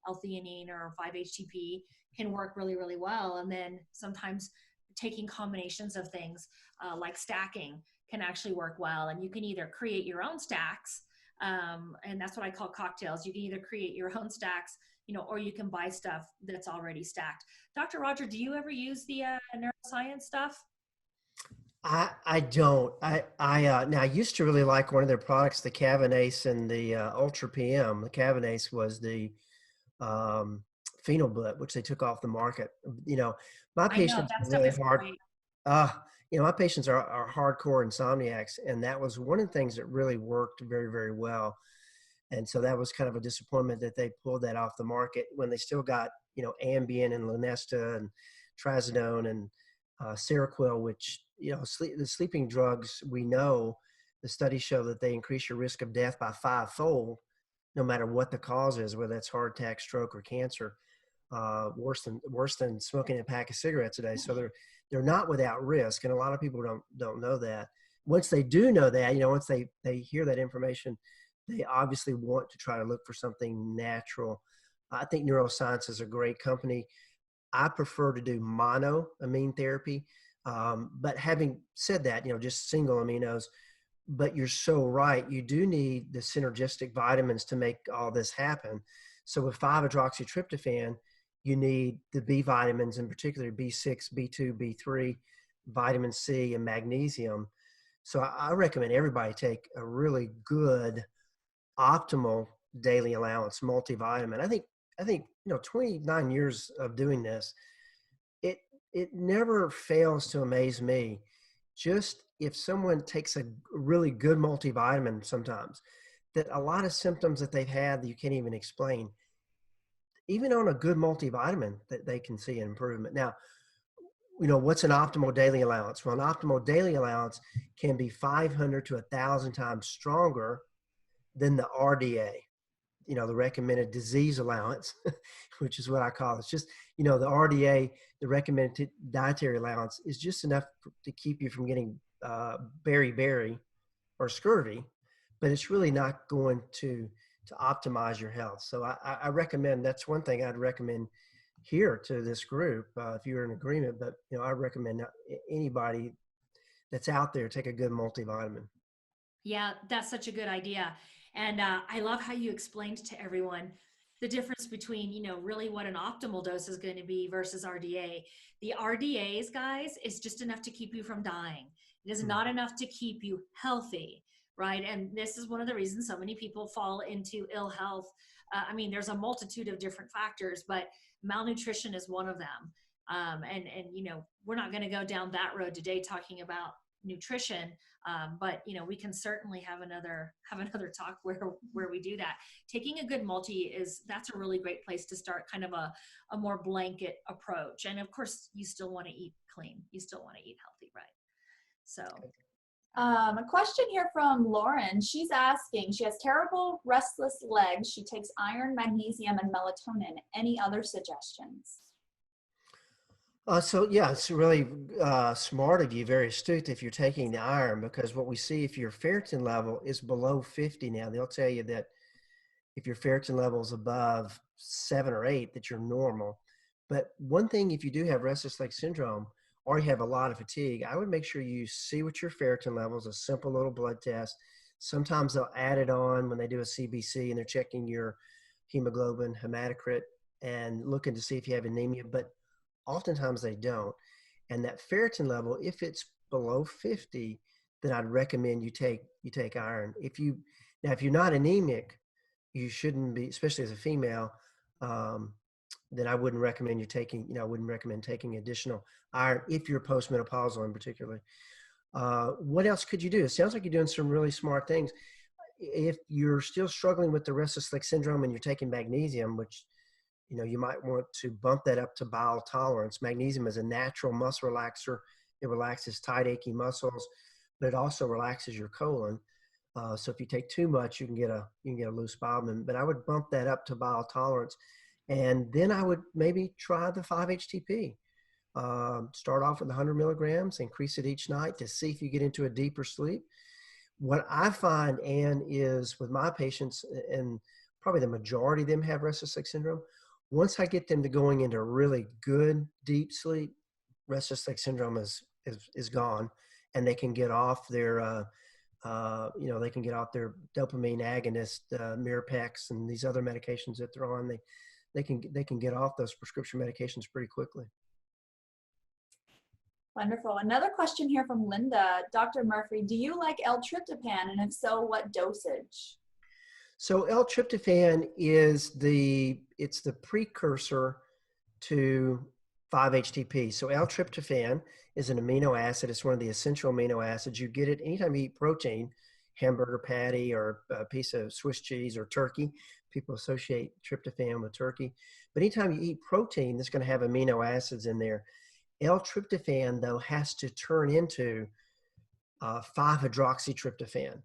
L-theanine or 5-HTP can work really, really well. And then sometimes taking combinations of things like stacking can actually work well. And you can either create your own stacks, and that's what I call cocktails. You can either create your own stacks, or you can buy stuff that's already stacked. Dr. Rodger, do you ever use the neuroscience stuff? I don't. Now I used to really like one of their products, the Cavanase and the Ultra PM. The Cavanase was the Phenoblip, which they took off the market. My I know patients that are stuff really is hard. great. My patients are hardcore insomniacs, and that was one of the things that really worked very, very well. And so that was kind of a disappointment that they pulled that off the market when they still got, Ambien and Lunesta and Trazodone and Seroquel, which, the sleeping drugs, we know the studies show that they increase your risk of death by 5-fold, no matter what the cause is, whether it's heart attack, stroke, or cancer, worse than smoking a pack of cigarettes a day. So they're not without risk. And a lot of people don't know that. Once they do know that, once they hear that information, they obviously want to try to look for something natural. I think neuroscience is a great company. I prefer to do monoamine therapy. But having said that, just single aminos, but you're so right. You do need the synergistic vitamins to make all this happen. So with 5-hydroxytryptophan, you need the B vitamins, in particular B6, B2, B3, vitamin C, and magnesium. So I recommend everybody take a really good, optimal daily allowance multivitamin. I think 29 years of doing this, it never fails to amaze me. Just if someone takes a really good multivitamin sometimes, that a lot of symptoms that they've had that you can't even explain, even on a good multivitamin, that they can see an improvement. Now, what's an optimal daily allowance? Well, an optimal daily allowance can be 500 to 1,000 times stronger than the RDA, the recommended disease allowance, which is what I call it. It's just, the RDA, the recommended dietary allowance, is just enough to keep you from getting beriberi or scurvy, but it's really not going to optimize your health. So I recommend, that's one thing I'd recommend here to this group, if you're in agreement, but I recommend anybody that's out there take a good multivitamin. Yeah, that's such a good idea. And I love how you explained to everyone the difference between, really what an optimal dose is going to be versus RDA. The RDAs, guys, is just enough to keep you from dying. It is not enough to keep you healthy, right? And this is one of the reasons so many people fall into ill health. There's a multitude of different factors, but malnutrition is one of them. And we're not going to go down that road today talking about nutrition, but we can certainly have another talk where we do that. Taking a good multi that's a really great place to start, kind of a more blanket approach. And of course, you still want to eat clean, you still want to eat healthy, right? So a question here from Lauren. She's asking, she has terrible restless legs. She takes iron, magnesium, and melatonin. Any other suggestions? It's really smart of you, very astute if you're taking the iron, because what we see, if your ferritin level is below 50 now, they'll tell you that if your ferritin level is above 7 or 8, that you're normal. But one thing, if you do have restless leg syndrome or you have a lot of fatigue, I would make sure you see what your ferritin level is, a simple little blood test. Sometimes they'll add it on when they do a CBC and they're checking your hemoglobin, hematocrit, and looking to see if you have anemia, but oftentimes they don't. And that ferritin level, if it's below 50, then I'd recommend you take iron. If you're not anemic, you shouldn't be, especially as a female. Then I wouldn't recommend you taking, I wouldn't recommend taking additional iron if you're postmenopausal in particular. What else could you do? It sounds like you're doing some really smart things. If you're still struggling with the restless leg syndrome and you're taking magnesium, which, you might want to bump that up to bowel tolerance. Magnesium is a natural muscle relaxer. It relaxes tight, achy muscles, but it also relaxes your colon. So if you take too much, you can get a loose bowel movement. But I would bump that up to bowel tolerance, and then I would maybe try the 5-HTP. Start off with 100 milligrams, increase it each night to see if you get into a deeper sleep. What I find, Ann, is with my patients, and probably the majority of them have restless leg syndrome, once I get them to going into really good deep sleep, restless leg syndrome is gone, and they can get off their they can get off their dopamine agonist, Mirapex, and these other medications that they're on. They can get off those prescription medications pretty quickly. Wonderful. Another question here from Linda. Dr. Murphree, do you like L-tryptophan, and if so, what dosage? So L-tryptophan is the precursor to 5-HTP. So L-tryptophan is an amino acid. It's one of the essential amino acids. You get it anytime you eat protein, hamburger patty or a piece of Swiss cheese or turkey. People associate tryptophan with turkey. But anytime you eat protein, that's going to have amino acids in there. L-tryptophan, though, has to turn into 5-hydroxytryptophan.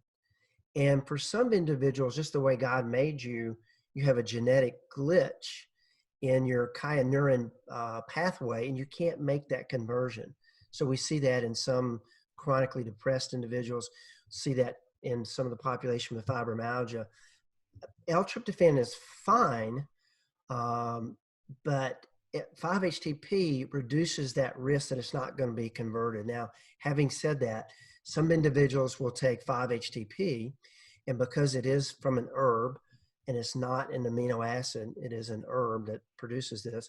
And for some individuals, just the way God made you, you have a genetic glitch in your kyaneurin pathway, and you can't make that conversion. So we see that in some chronically depressed individuals, see that in some of the population with fibromyalgia. L-tryptophan is fine, but 5-HTP reduces that risk that it's not going to be converted. Now, having said that, some individuals will take 5-HTP, and because it is from an herb and it's not an amino acid, it is an herb that produces this,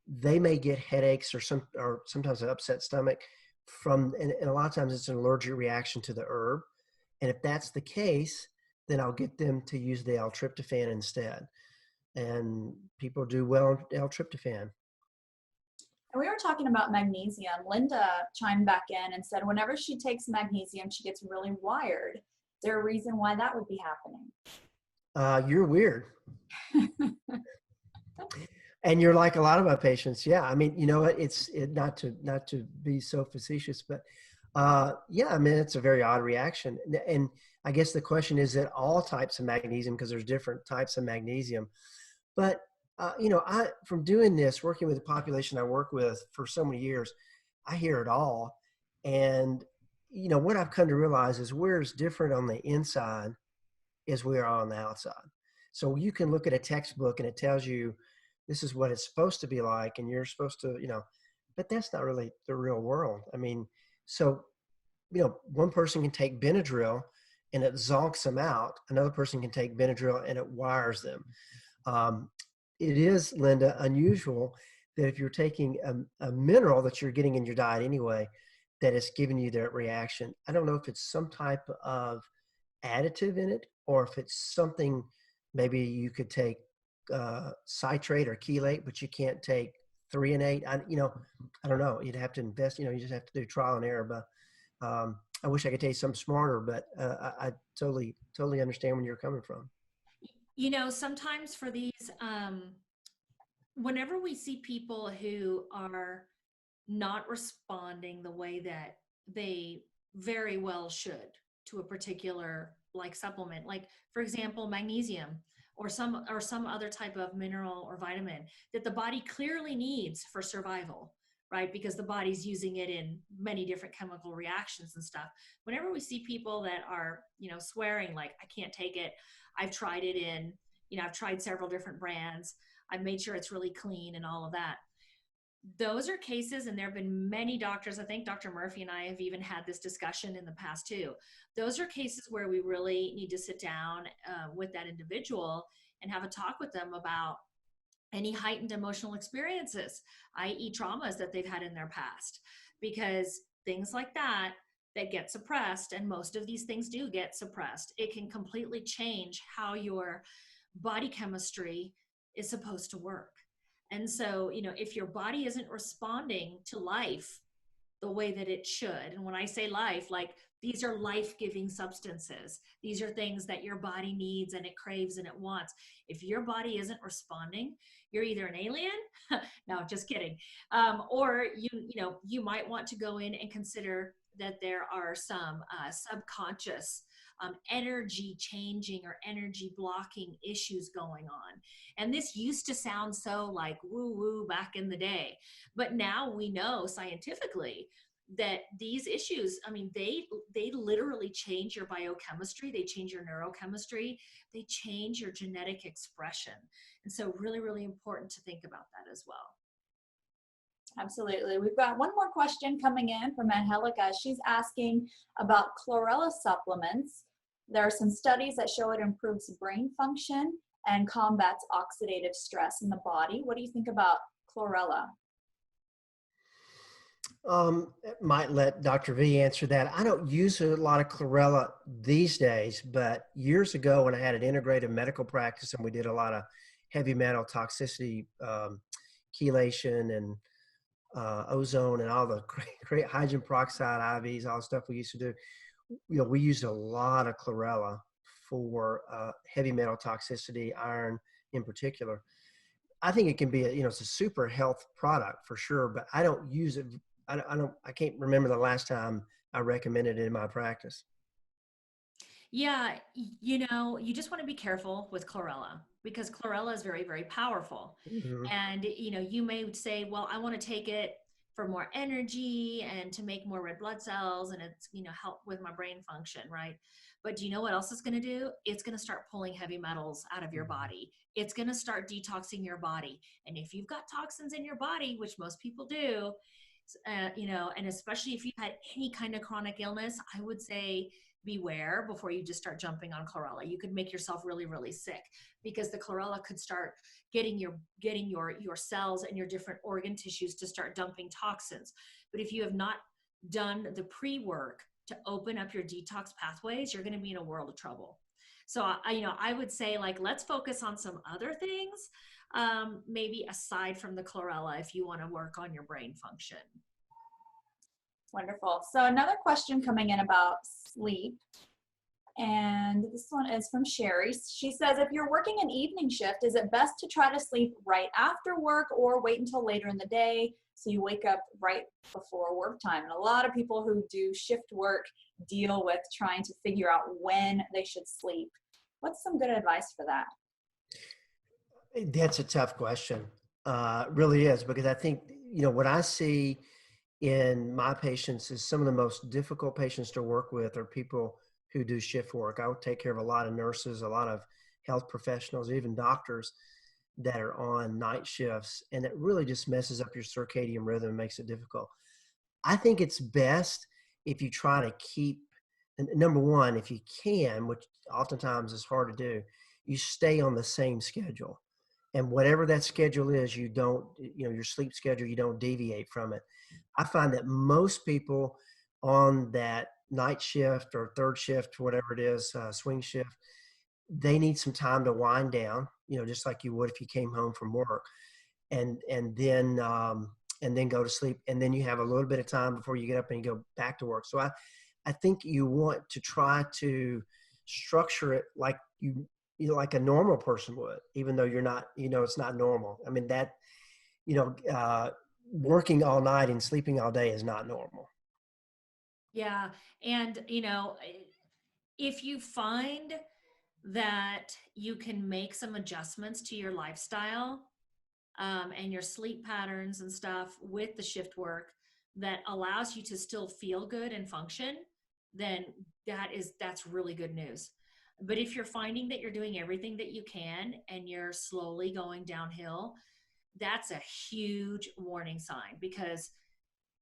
they may get headaches or sometimes an upset stomach and a lot of times it's an allergic reaction to the herb. And if that's the case, then I'll get them to use the L-tryptophan instead. And people do well on L-tryptophan. And we were talking about magnesium. Linda chimed back in and said whenever she takes magnesium, she gets really wired. Is there a reason why that would be happening? You're weird. And you're like a lot of my patients. Yeah. I mean, it's not to be so facetious, but yeah, I mean, it's a very odd reaction. And I guess the question is that all types of magnesium, because there's different types of magnesium. But, from doing this, working with the population I work with for so many years, I hear it all. And, what I've come to realize is we're as different on the inside as we are on the outside. So you can look at a textbook and it tells you this is what it's supposed to be like, and you're supposed to, but that's not really the real world. I mean, so, one person can take Benadryl and it zonks them out. Another person can take Benadryl and it wires them. It is, Linda, unusual that if you're taking a mineral that you're getting in your diet anyway, that it's giving you that reaction. I don't know if it's some type of additive in it or if it's something, maybe you could take citrate or chelate, but you can't take 3-8. I don't know. You'd have to invest, you just have to do trial and error. But I wish I could tell you something smarter, but I totally understand where you're coming from. Sometimes for these, whenever we see people who are not responding the way that they very well should to a particular supplement, like for example, magnesium or some other type of mineral or vitamin that the body clearly needs for survival, right? Because the body's using it in many different chemical reactions and stuff. Whenever we see people that are, swearing like, I can't take it, I've tried it in, I've tried several different brands. I've made sure it's really clean and all of that. Those are cases, and there have been many doctors, I think Dr. Murphy and I have even had this discussion in the past too. Those are cases where we really need to sit down with that individual and have a talk with them about any heightened emotional experiences, i.e. traumas that they've had in their past, because things like that get suppressed, and most of these things do get suppressed, it can completely change how your body chemistry is supposed to work. And so, if your body isn't responding to life the way that it should, and when I say life, like, these are life-giving substances. These are things that your body needs and it craves and it wants. If your body isn't responding, you're either an alien, no, just kidding, or you might want to go in and consider that there are some subconscious energy changing or energy blocking issues going on. And this used to sound so like woo-woo back in the day, but now we know scientifically that these issues, I mean, they literally change your biochemistry, they change your neurochemistry, they change your genetic expression. And so really, really important to think about that as well. Absolutely. We've got one more question coming in from Angelica. She's asking about chlorella supplements. There are some studies that show it improves brain function and combats oxidative stress in the body. What do you think about chlorella? Might let Dr. V answer that. I don't use a lot of chlorella these days, but years ago when I had an integrative medical practice and we did a lot of heavy metal toxicity, chelation and ozone and all the great hydrogen peroxide IVs, all the stuff we used to do, we used a lot of chlorella for heavy metal toxicity, iron in particular. I think it can be it's a super health product for sure, but I don't use it. I can't remember the last time I recommended it in my practice. Yeah, you just want to be careful with chlorella because chlorella is very, very powerful. Mm-hmm. And, you may say, well, I want to take it for more energy and to make more red blood cells and it's, help with my brain function, right? But do you know what else it's going to do? It's going to start pulling heavy metals out of your body. It's going to start detoxing your body. And if you've got toxins in your body, which most people do, and especially if you've had any kind of chronic illness, I would say beware before you just start jumping on chlorella. You could make yourself really, really sick because the chlorella could start getting your cells and your different organ tissues to start dumping toxins. But if you have not done the pre-work to open up your detox pathways, you're going to be in a world of trouble. So I would say, like, let's focus on some other things, maybe aside from the chlorella, if you want to work on your brain function. Wonderful. So another question coming in about sleep, and this one is from Sherry. She says, if you're working an evening shift, is it best to try to sleep right after work or wait until later in the day so you wake up right before work time? And a lot of people who do shift work deal with trying to figure out when they should sleep. What's some good advice for that? That's a tough question. It really is, because I think, what I see in my patients is some of the most difficult patients to work with are people who do shift work. I would take care of a lot of nurses, a lot of health professionals, even doctors that are on night shifts. And it really just messes up your circadian rhythm and makes it difficult. I think it's best if you try to keep, number one, if you can, which oftentimes is hard to do, you stay on the same schedule. And whatever that schedule is, you don't, your sleep schedule, you don't deviate from it. I find that most people on that night shift or third shift, whatever it is, swing shift, they need some time to wind down, just like you would if you came home from work, and then go to sleep. And then you have a little bit of time before you get up and you go back to work. So I think you want to try to structure it like like a normal person would, even though you're not, it's not normal. I mean, that, working all night and sleeping all day is not normal. Yeah. And, if you find that you can make some adjustments to your lifestyle and your sleep patterns and stuff with the shift work that allows you to still feel good and function, then that's really good news. But if you're finding that you're doing everything that you can and you're slowly going downhill, that's a huge warning sign, because,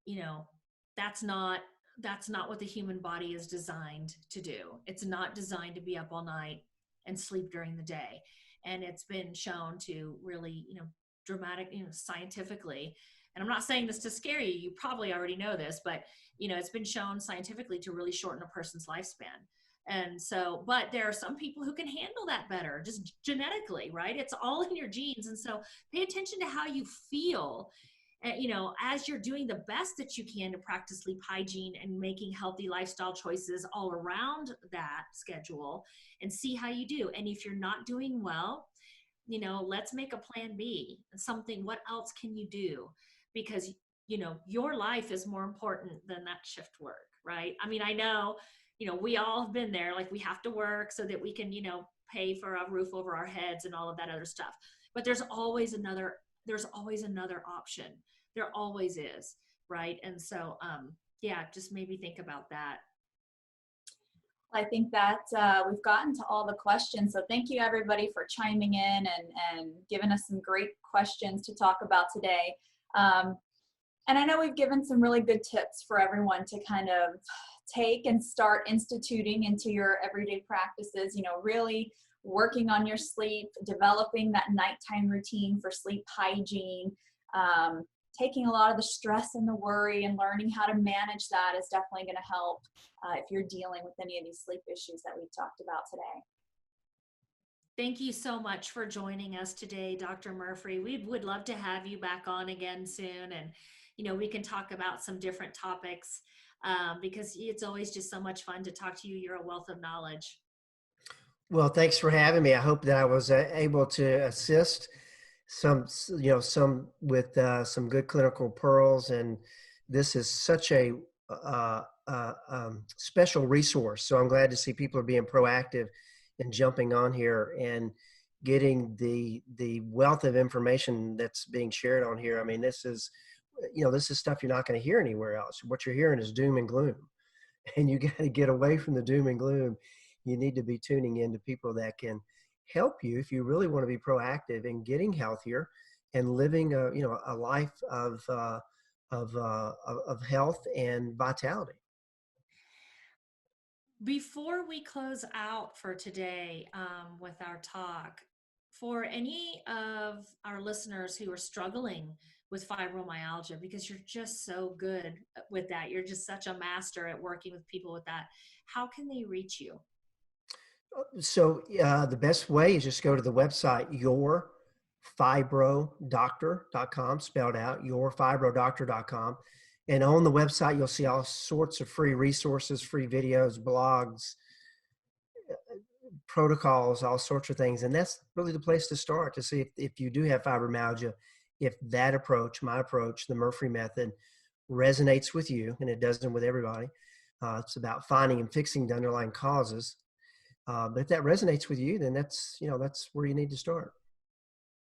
you know, that's not what the human body is designed to do. It's not designed to be up all night and sleep during the day. And it's been shown to really, dramatic, scientifically, and I'm not saying this to scare you, you probably already know this, but it's been shown scientifically to really shorten a person's lifespan. And so, but there are some people who can handle that better, just genetically, right? It's all in your genes. And so pay attention to how you feel, as you're doing the best that you can to practice sleep hygiene and making healthy lifestyle choices all around that schedule, and see how you do. And if you're not doing well, let's make a plan B, something. What else can you do? Because, your life is more important than that shift work, right? I mean, I know, we all have been there. Like, we have to work so that we can, pay for a roof over our heads and all of that other stuff. But there's always another option. There always is, right? And so, yeah, just maybe think about that. I think that we've gotten to all the questions. So thank you everybody for chiming in and giving us some great questions to talk about today. And I know we've given some really good tips for everyone to kind of take and start instituting into your everyday practices, really working on your sleep, developing that nighttime routine for sleep hygiene, taking a lot of the stress and the worry and learning how to manage that is definitely going to help if you're dealing with any of these sleep issues that we've talked about today. Thank you so much for joining us today, Dr. Murphree. We would love to have you back on again soon. And, we can talk about some different topics because it's always just so much fun to talk to you. You're a wealth of knowledge. Well, thanks for having me. I hope that I was able to assist some with some good clinical pearls. And this is such a special resource. So I'm glad to see people are being proactive and jumping on here and getting the wealth of information that's being shared on here. I mean, this is stuff you're not going to hear anywhere else. What you're hearing is doom and gloom, and you got to get away from the doom and gloom. You need to be tuning in to people that can help you if you really want to be proactive in getting healthier and living a life of health and vitality. Before we close out for today with our talk, for any of our listeners who are struggling with fibromyalgia, because you're just so good with that, you're just such a master at working with people with that, how can they reach you? So the best way is just go to the website, yourfibrodoctor.com, spelled out, yourfibrodoctor.com. And on the website, you'll see all sorts of free resources, free videos, blogs, protocols, all sorts of things. And that's really the place to start to see if you do have fibromyalgia, if that approach, my approach, the Murphree Method, resonates with you, and it doesn't with everybody. It's about finding and fixing the underlying causes. But if that resonates with you, then that's where you need to start.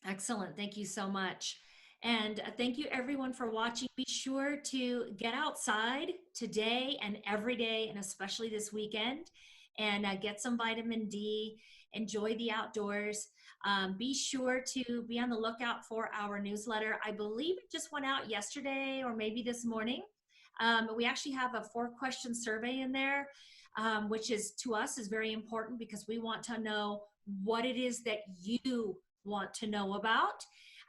Excellent. Thank you so much. And thank you everyone for watching. Be sure to get outside today and every day, and especially this weekend, and get some vitamin D, enjoy the outdoors. Be sure to be on the lookout for our newsletter. I believe it just went out yesterday or maybe this morning. We actually have a 4-question survey in there, which is, to us, is very important because we want to know what it is that you want to know about.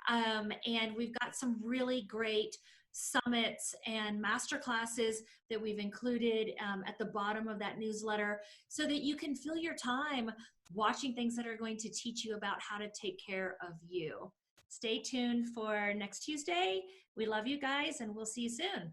And we've got some really great summits and master classes that we've included at the bottom of that newsletter, so that you can fill your time watching things that are going to teach you about how to take care of you. Stay tuned for next Tuesday. We love you guys, and we'll see you soon.